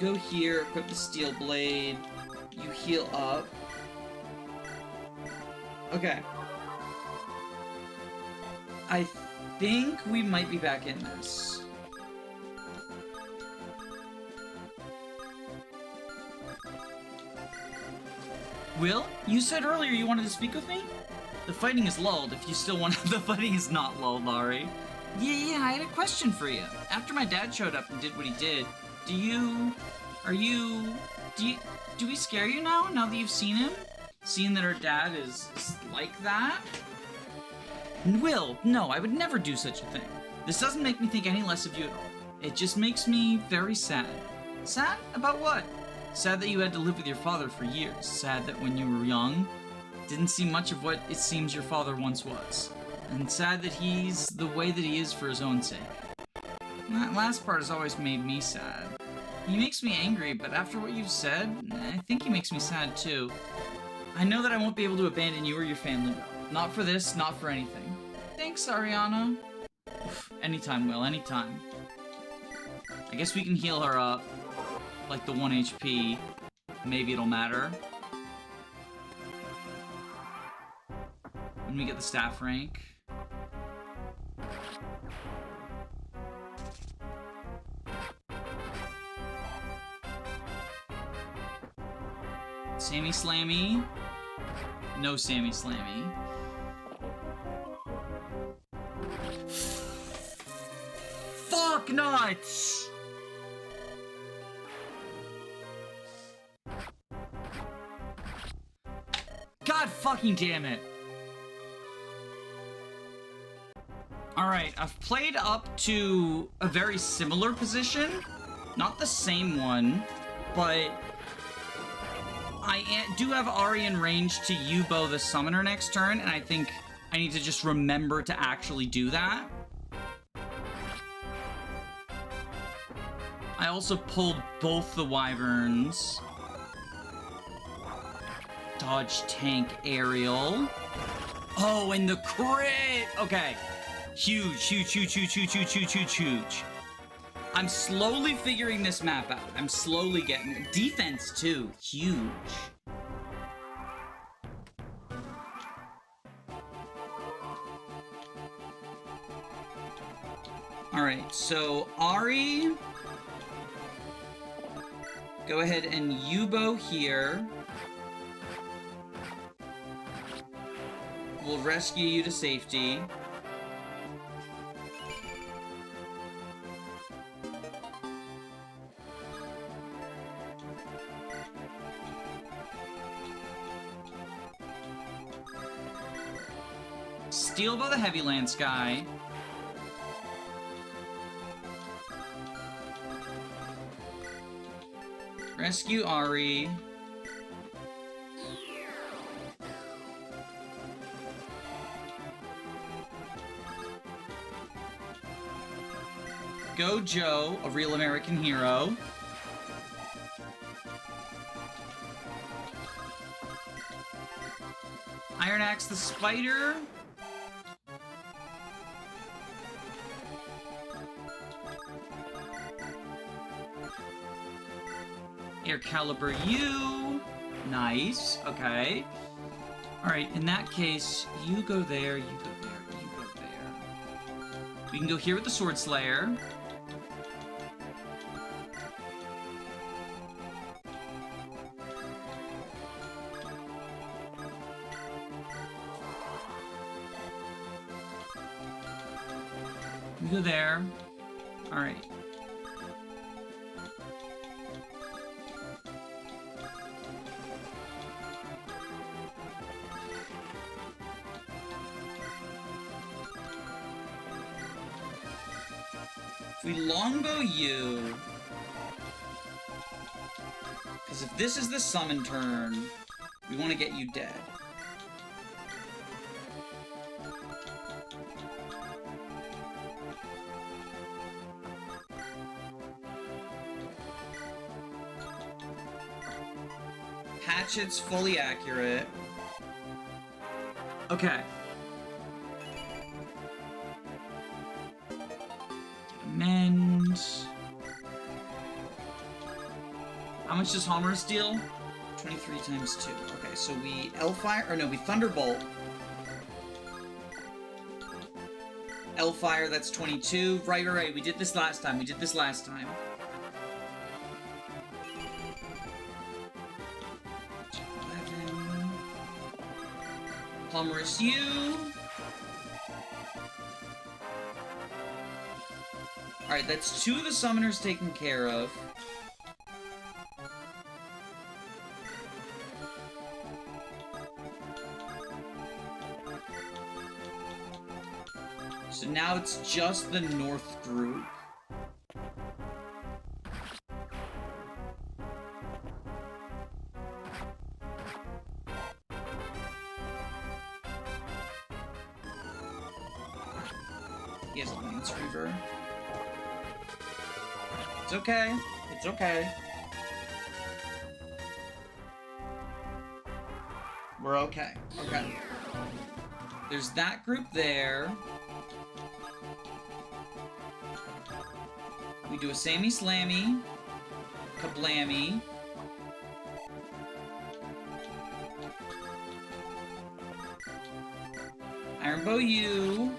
Go here, equip the steel blade, you heal up. Okay. I think we might be back in this. Will, you said earlier you wanted to speak with me? The fighting is lulled if you still want the fighting is not lulled, Ari. Yeah, I had a question for you. After my dad showed up and did what he did, do we scare you now that you've seen him? Seeing that our dad is like that? Will, no, I would never do such a thing. This doesn't make me think any less of you at all. It just makes me very sad. Sad? About what? Sad that you had to live with your father for years. Sad that when you were young, didn't see much of what it seems your father once was. And sad that he's the way that he is for his own sake. That last part has always made me sad. He makes me angry, but after what you've said, I think he makes me sad too. I know that I won't be able to abandon you or your family though. Not for this, not for anything. Thanks, Ariana. Oof, anytime, Will, anytime. I guess we can heal her up. Like the 1 HP. Maybe it'll matter. When we get the staff rank. Sammy Slammy. No Sammy Slammy. Fuck nuts! God fucking damn it. Alright, I've played up to a very similar position. Not the same one, but I do have Ari in range to Yubo the Summoner next turn, and I think I need to just remember to actually do that. I also pulled both the Wyverns. Dodge tank aerial. Oh, and the crit! Okay. Huge, huge, huge, huge, huge, huge, huge, huge, huge. I'm slowly figuring this map out. I'm slowly getting it. Defense, too. Huge. Alright, so Ari. Go ahead and Yubo here. We'll rescue you to safety. Steal by the Heavy Lance guy. Rescue Ari. Go Joe, a real American hero. Iron Axe the Spider. Air Caliber U. Nice. Okay. Alright, in that case, you go there, you go there, you go there. We can go here with the Sword Slayer. We go there. Alright. If we longbow you... Because if this is the summon turn, we want to get you dead. Hatchet's fully accurate. Okay. Mend. How much does Homer steal? 23 times 2. Okay, so we L-Fire, or no, we Thunderbolt. L-Fire, that's 22. Right, we did this last time. 11. Humorous you. Alright, that's 2 of the summoners taken care of. So now it's just the North group. He has a Lance Reaver. It's okay. It's okay. We're okay. Okay. There's that group there. We do a Sammy Slammy. Kablammy. Iron Bow U.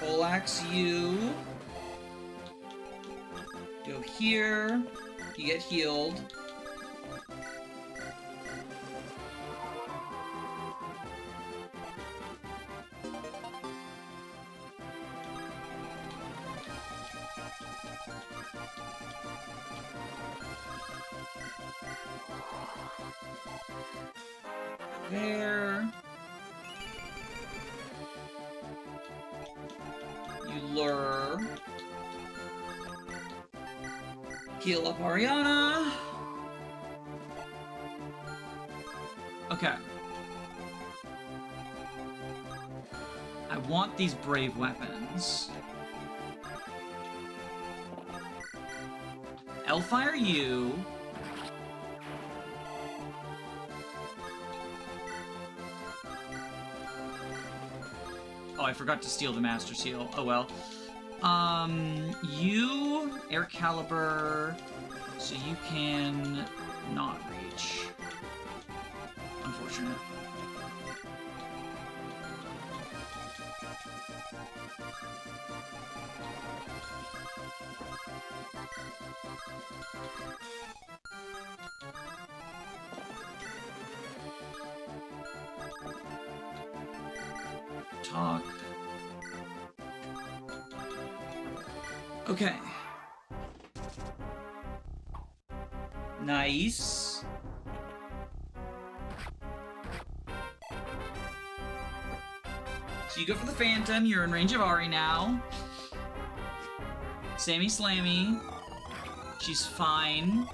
Poleaxe you. Go here. You get healed. There. You lure. Heal up Ariana. Okay. I want these brave weapons. Hellfire you. Oh, I forgot to steal the Master Seal. Oh well. You, Air Caliber, so you can not reach. Unfortunate. Talk. Okay. Nice. So you go for the Phantom, you're in range of Ari now. Sammy Slammy. She's fine.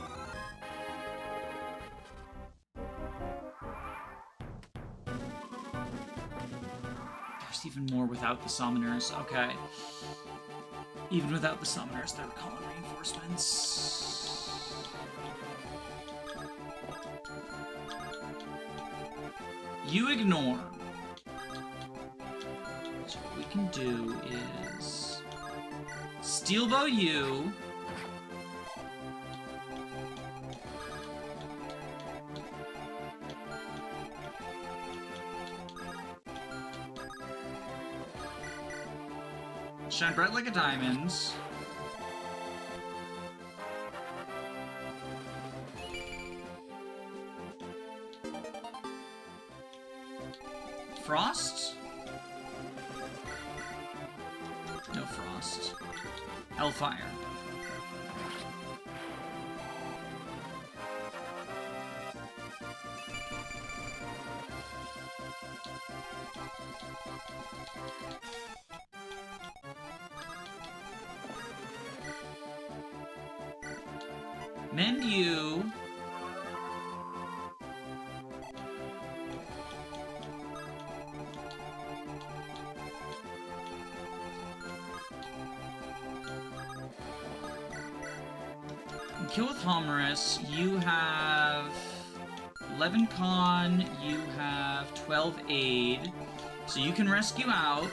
There's even more without the summoners. Okay. Even without the summoners, they're calling reinforcements. You ignore. So what we can do is Steel Bow you. Shine bright like a diamond. Frost? No frost. Hellfire. Mend you. Kill with Homerus. You have 11 con, you have 12 aid, so you can rescue out.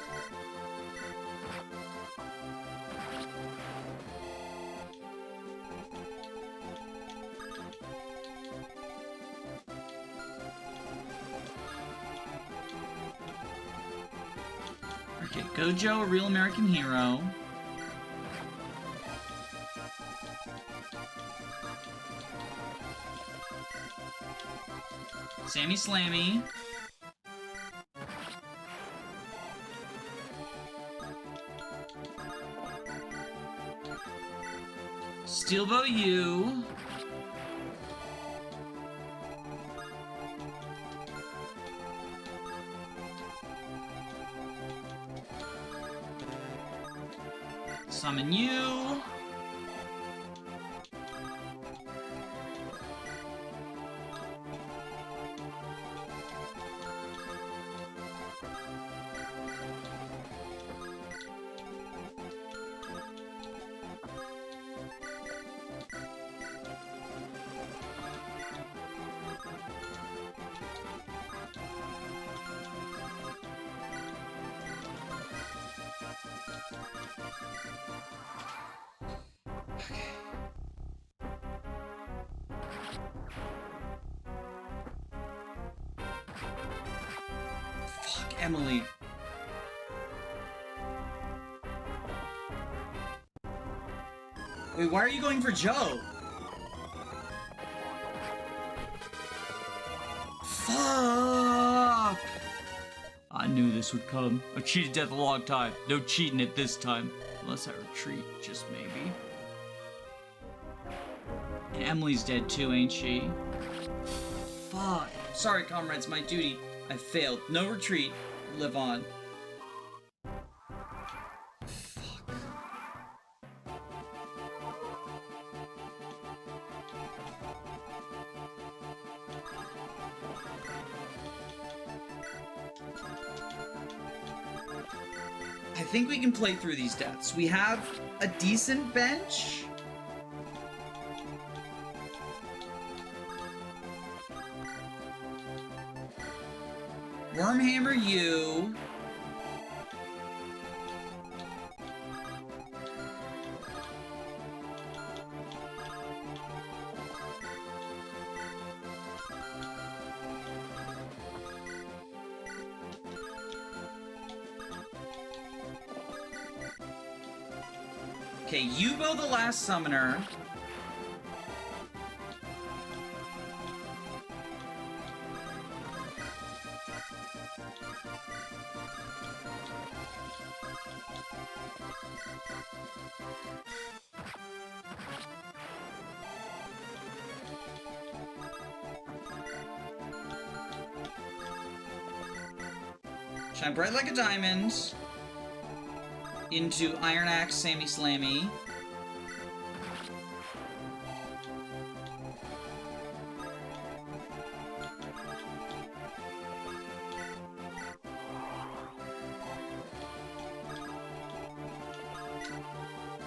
Okay, Gojo, a real American hero. Sammy Slammy. Steelbow U. Summon you. Fuck, Emily. Wait, why are you going for Joe? Fuck! I knew this would come. I cheated death a long time. No cheating it this time. Unless I retreat, just maybe. And Emily's dead too, ain't she? Fuck. Sorry, comrades, my duty. I failed. No retreat. Live on. Fuck. I think we can play through these deaths. We have a decent bench. Wormhammer U. Okay, Yubo the last summoner. Shine bright like a diamond. Into Iron Axe, Sammy Slammy.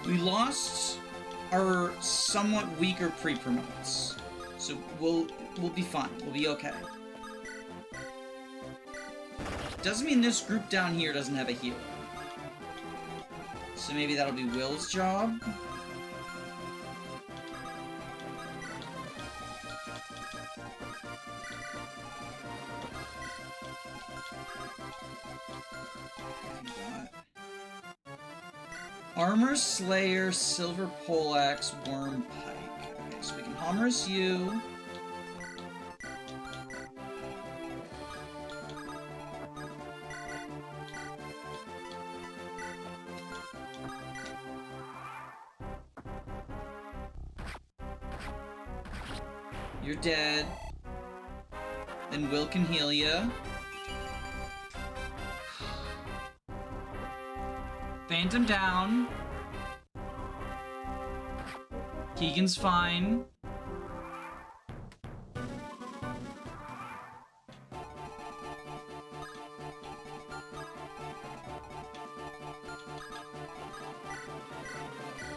We lost our somewhat weaker pre-promotes, so we'll be fine. We'll be okay. Doesn't mean this group down here doesn't have a healer. So maybe that'll be Will's job. Armor Slayer, Silver Poleaxe, Worm Pike. Okay, so we can Hommerus you. You're dead. Then Will can heal ya. Phantom down. Keegan's fine.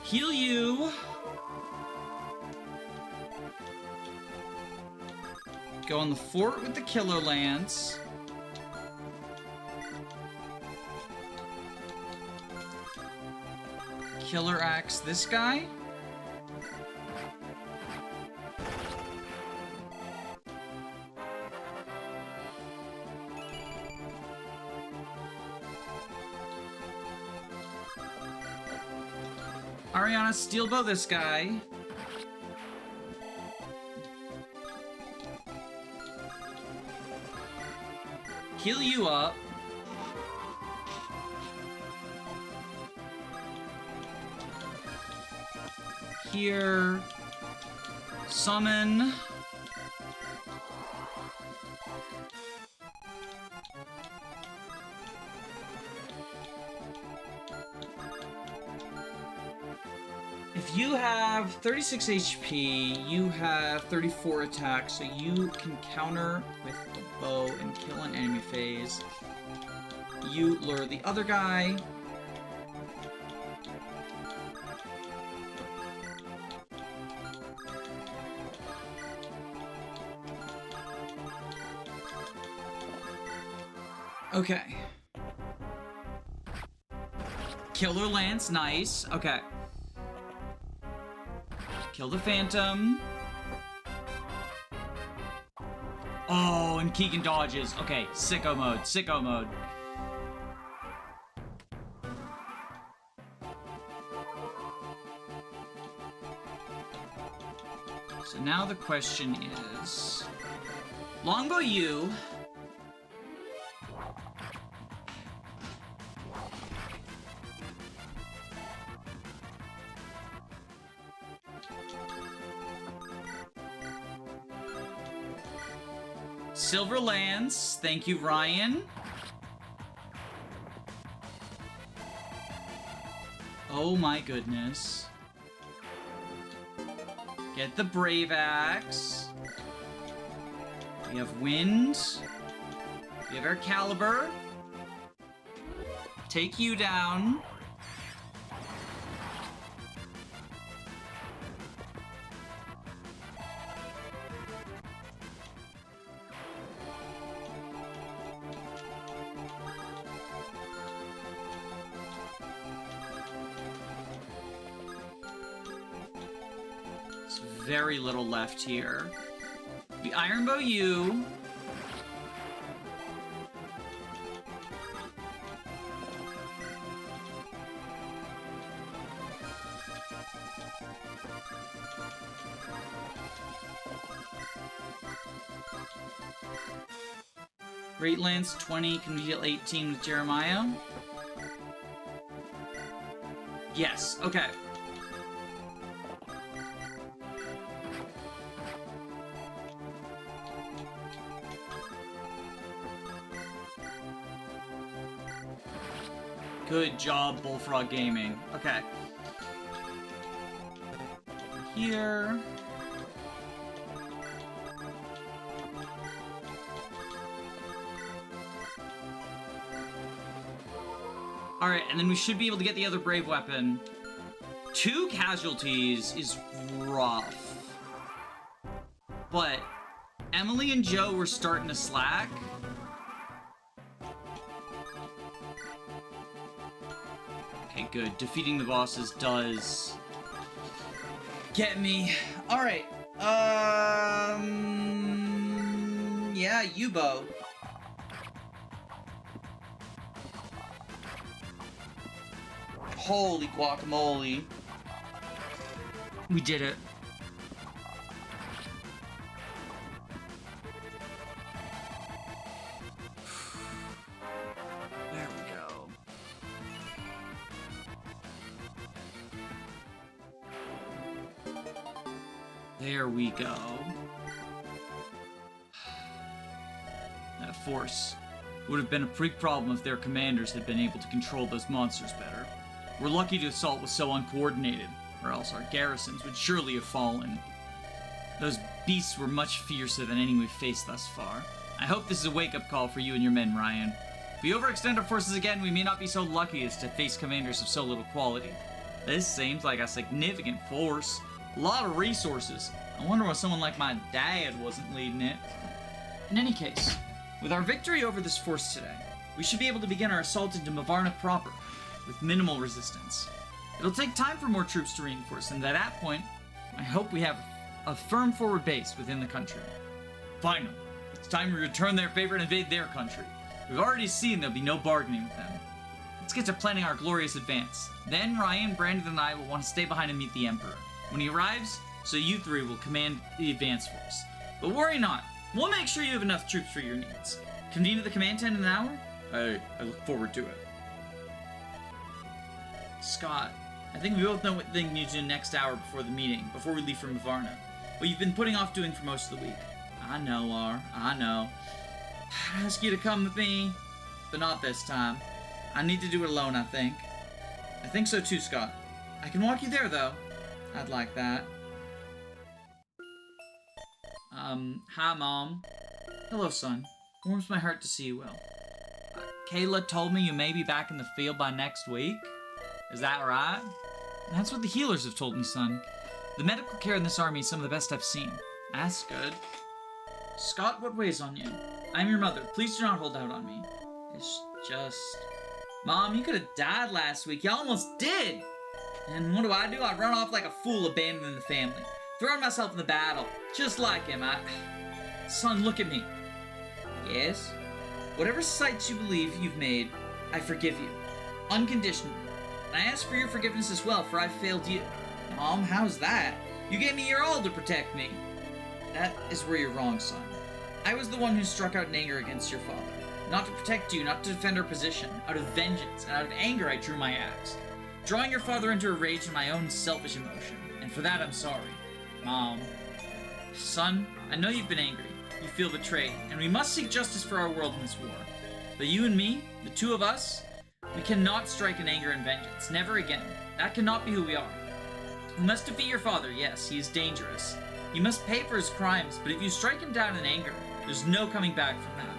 Heal you. Go on the fort with the Killer Lance. Killer Axe this guy. steel bow this guy. Heal you up. Here. Summon. If you have 36 HP, you have 34 attack, so you can counter with the bow and kill an enemy phase. You lure the other guy. Okay. Killer Lance, nice. Okay. Kill the Phantom. Oh, and Keegan dodges. Okay, sicko mode, sicko mode. So now the question is... Longbow you... Silver Lance, thank you, Ryan. Oh my goodness. Get the Brave Axe. We have Wind. We have Excalibur. Take you down. Very little left here. We Iron Bow you. Great Lance 20, can we heal 18 with Jeremiah? Yes, okay. Good job, Bullfrog Gaming. Okay. Here. Alright, and then we should be able to get the other Brave Weapon. 2 casualties is rough. But Emily and Joe were starting to slack. Okay, good. Defeating the bosses does get me. Alright. Yeah, Yubo. Holy guacamole. We did it. There we go. There we go. That force would have been a big problem if their commanders had been able to control those monsters better. We're lucky the assault was so uncoordinated, or else our garrisons would surely have fallen. Those beasts were much fiercer than any we've faced thus far. I hope this is a wake-up call for you and your men, Ryan. If we overextend our forces again, we may not be so lucky as to face commanders of so little quality. This seems like a significant force. A lot of resources. I wonder why someone like my dad wasn't leading it. In any case, with our victory over this force today, we should be able to begin our assault into Mavarna proper, with minimal resistance. It'll take time for more troops to reinforce, and at that point, I hope we have a firm forward base within the country. Finally, it's time to return their favor and invade their country. We've already seen there'll be no bargaining with them. Let's get to planning our glorious advance. Then Ryan, Brandon, and I will want to stay behind and meet the Emperor. When he arrives, so you three will command the advance force. But worry not, we'll make sure you have enough troops for your needs. Convene at the command tent in an hour? I look forward to it. Scott, I think we both know what thing we need to do next hour before the meeting, before we leave for Mavarna. What you've been putting off doing for most of the week. I know, R. I know. I ask you to come with me, but not this time. I need to do it alone, I think. I think so too, Scott. I can walk you there, though. I'd like that. Hi, Mom. Hello, son. Warms my heart to see you well. Kayla told me you may be back in the field by next week. Is that right? That's what the healers have told me, son. The medical care in this army is some of the best I've seen. That's good. Scott, what weighs on you? I'm your mother. Please do not hold out on me. It's just... Mom, you could have died last week. You almost did. And what do? I run off like a fool, abandoning the family. Throwing myself in the battle. Just like him. Son, look at me. Yes? Whatever sights you believe you've made, I forgive you. Unconditionally. And I ask for your forgiveness as well, for I failed you. Mom, how's that? You gave me your all to protect me. That is where you're wrong, son. I was the one who struck out in anger against your father. Not to protect you, not to defend our position. Out of vengeance and out of anger, I drew my axe. Drawing your father into a rage in my own selfish emotion. And for that, I'm sorry. Mom. Son, I know you've been angry. You feel betrayed. And we must seek justice for our world in this war. But you and me, the two of us, we cannot strike in anger and vengeance. Never again. That cannot be who we are. We must defeat your father, yes, he is dangerous. You must pay for his crimes, but if you strike him down in anger, there's no coming back from that.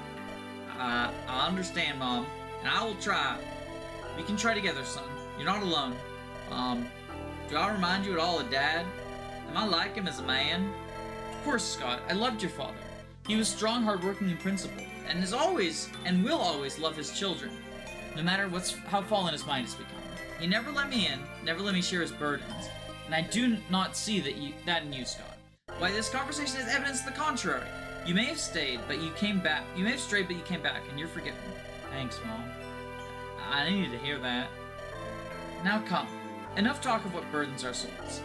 I understand, Mom, and I will try. We can try together, son. You're not alone. Do I remind you at all of Dad? Am I like him as a man? Of course, Scott. I loved your father. He was strong, hardworking, and principled, and is always, and will always, love his children, no matter how fallen his mind has become. He never let me in, never let me share his burdens, and I do not see that in you, Scott. Why, this conversation is evidence to the contrary. You may have stayed, but you came back. You may have strayed, but you came back, and you're forgiven. Thanks, Mom. I needed to hear that. Now come. Enough talk of what burdens our souls.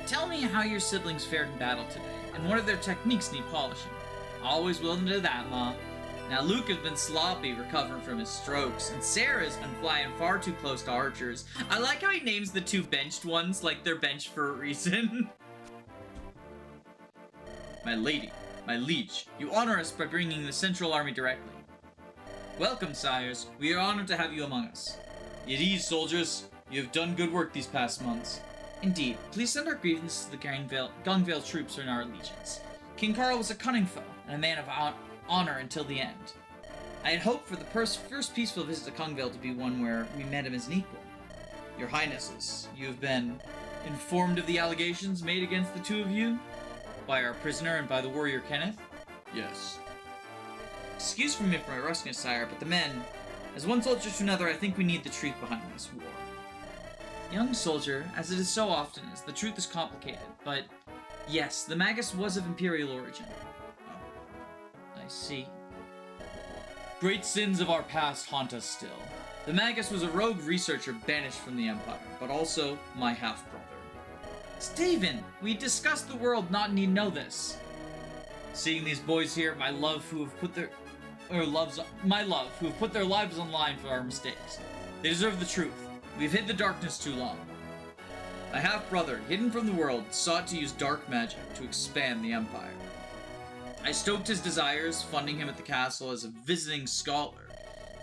Tell me how your siblings fared in battle today, and what of their techniques need polishing. Always willing to do that, Ma. Now Luke has been sloppy recovering from his strokes, and Sarah's been flying far too close to archers. I like how he names the two benched ones like they're benched for a reason. My lady, my liege, you honor us by bringing the Central Army directly. Welcome, sires. We are honored to have you among us. At ease, soldiers. You have done good work these past months. Indeed. Please send our grievances to the Gungvale troops in our allegiance. King Carl was a cunning foe, and a man of honor until the end. I had hoped for the first peaceful visit to Gungvale to be one where we met him as an equal. Your Highnesses, you have been informed of the allegations made against the two of you? By our prisoner and by the warrior Kenneth? Yes. Excuse me for my rustiness, sire, but the men, as one soldier to another, I think we need the truth behind this war. Young soldier, as it is so often is, the truth is complicated, but yes, the Magus was of Imperial origin. Oh, I see. Great sins of our past haunt us still. The Magus was a rogue researcher banished from the Empire, but also my half-brother. Stephen, we discussed the world not need know this. Seeing these boys here, my love who have put their lives on the line for our mistakes. They deserve the truth. We've hid the darkness too long. My half-brother, hidden from the world, sought to use dark magic to expand the Empire. I stoked his desires, funding him at the castle as a visiting scholar.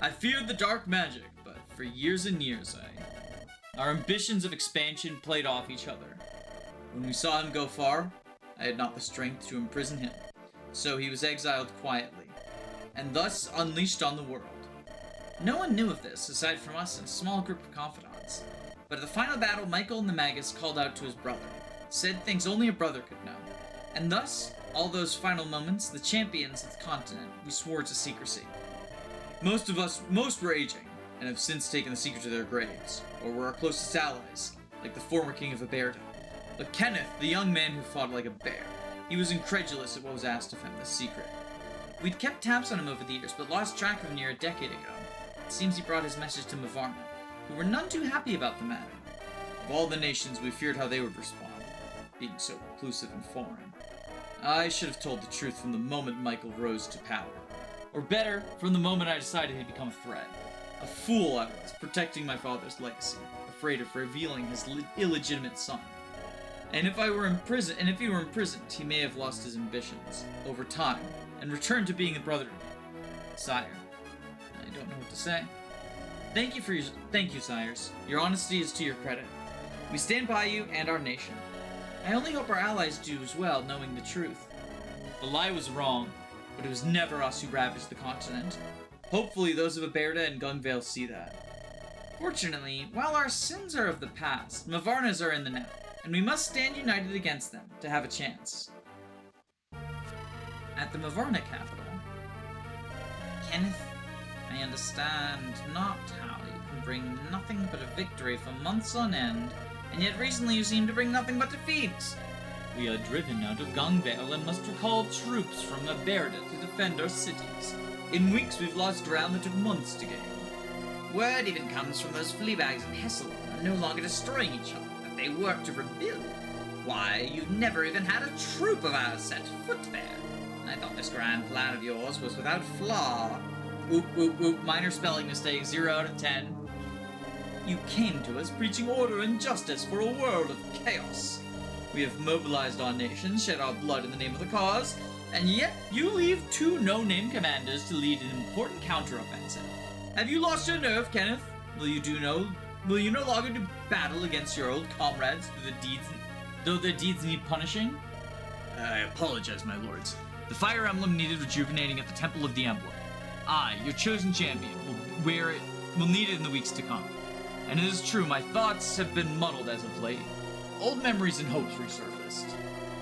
I feared the dark magic, but for years and years, our ambitions of expansion played off each other. When we saw him go far, I had not the strength to imprison him, so he was exiled quietly, and thus unleashed on the world. No one knew of this, aside from us and a small group of confidants. But at the final battle, Michael and the Magus called out to his brother, said things only a brother could know. And thus, all those final moments, the champions of the continent, we swore to secrecy. Most were aging, and have since taken the secret to their graves, or were our closest allies, like the former king of Aberta. But Kenneth, the young man who fought like a bear, he was incredulous at what was asked of him, the secret. We'd kept tabs on him over the years, but lost track of him near a decade ago. It seems he brought his message to Mavarna, who were none too happy about the matter. Of all the nations, we feared how they would respond, being so reclusive and foreign. I should have told the truth from the moment Michael rose to power. Or better, from the moment I decided he'd become a threat. A fool I was, protecting my father's legacy, afraid of revealing his illegitimate son. And if he were imprisoned, he may have lost his ambitions over time and returned to being a brother to me. Sire, I don't know what to say. Thank you, sires. Your honesty is to your credit. We stand by you and our nation. I only hope our allies do as well, knowing the truth. The lie was wrong, but it was never us who ravaged the continent. Hopefully those of Aberda and Gungvale see that. Fortunately, while our sins are of the past, Mavarnas are in the now, and we must stand united against them to have a chance. At the Mavarna capital, Kenneth, I understand not how you can bring nothing but a victory for months on end, and yet recently you seem to bring nothing but defeat. We are driven out of Gungvale and must recall troops from Aberda to defend our cities. In weeks we've lost ground that took months to gain. Word even comes from those fleabags in Hesselon are no longer destroying each other, that they work to rebuild. Why, you've never even had a troop of ours set foot there. I thought this grand plan of yours was without flaw. Oop, oop, oop, minor spelling mistake, 0 out of 10. You came to us preaching order and justice for a world of chaos. We have mobilized our nation, shed our blood in the name of the cause, and yet you leave 2 no-name commanders to lead an important counteroffensive. Have you lost your nerve, Kenneth? Will you no longer do battle against your old comrades though their deeds need punishing? I apologize, my lords. The Fire Emblem needed rejuvenating at the Temple of the Emblem. I, your chosen champion, will need it in the weeks to come. And it is true, my thoughts have been muddled as of late. Old memories and hopes resurfaced.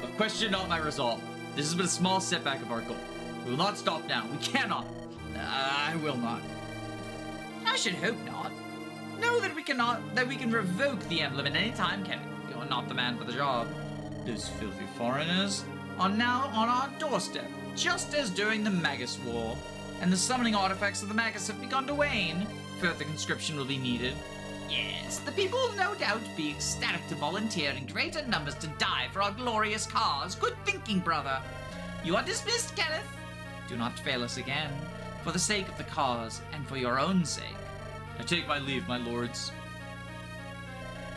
But question not my resolve. This has been a small setback of our goal. We will not stop now. We cannot. I will not. I should hope not. Know that we can revoke the emblem at any time, Kenneth. You're not the man for the job. Those filthy foreigners are now on our doorstep, just as during the Magus War. And the summoning artifacts of the Magus have begun to wane. Further conscription will be needed. Yes, the people will no doubt be ecstatic to volunteer in greater numbers to die for our glorious cause. Good thinking, brother. You are dismissed, Kenneth. Do not fail us again, for the sake of the cause and for your own sake. I take my leave, my lords.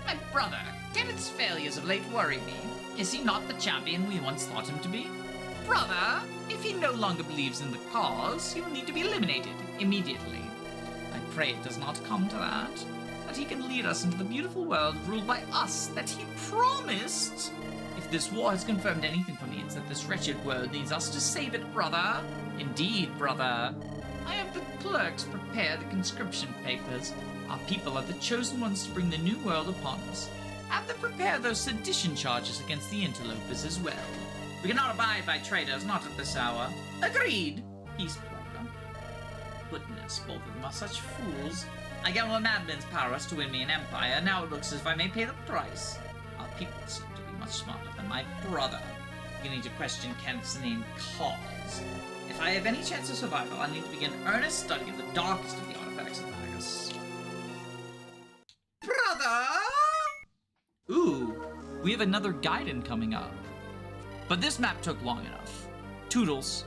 My brother, Kenneth's failures of late worry me. Is he not the champion we once thought him to be? Brother, if he no longer believes in the cause, he will need to be eliminated immediately. I pray it does not come to that he can lead us into the beautiful world ruled by us that he promised. If this war has confirmed anything for me, it's that this wretched world needs us to save it, brother. Indeed, brother. I have the clerks prepare the conscription papers. Our people are the chosen ones to bring the new world upon us. Have them prepare those sedition charges against the interlopers as well. We cannot abide by traitors, not at this hour. Agreed. Peace, brother. Goodness, both of them are such fools. I gamble on madmen's power us to win me an empire. Now it looks as if I may pay the price. Our people seem to be much smarter than my brother. Beginning to question Kenneth's name cause. If I have any chance of survival, I need to begin earnest study of the darkest of the artifacts of Magus. Brother! Ooh, we have another Gaiden coming up. But this map took long enough. Toodles.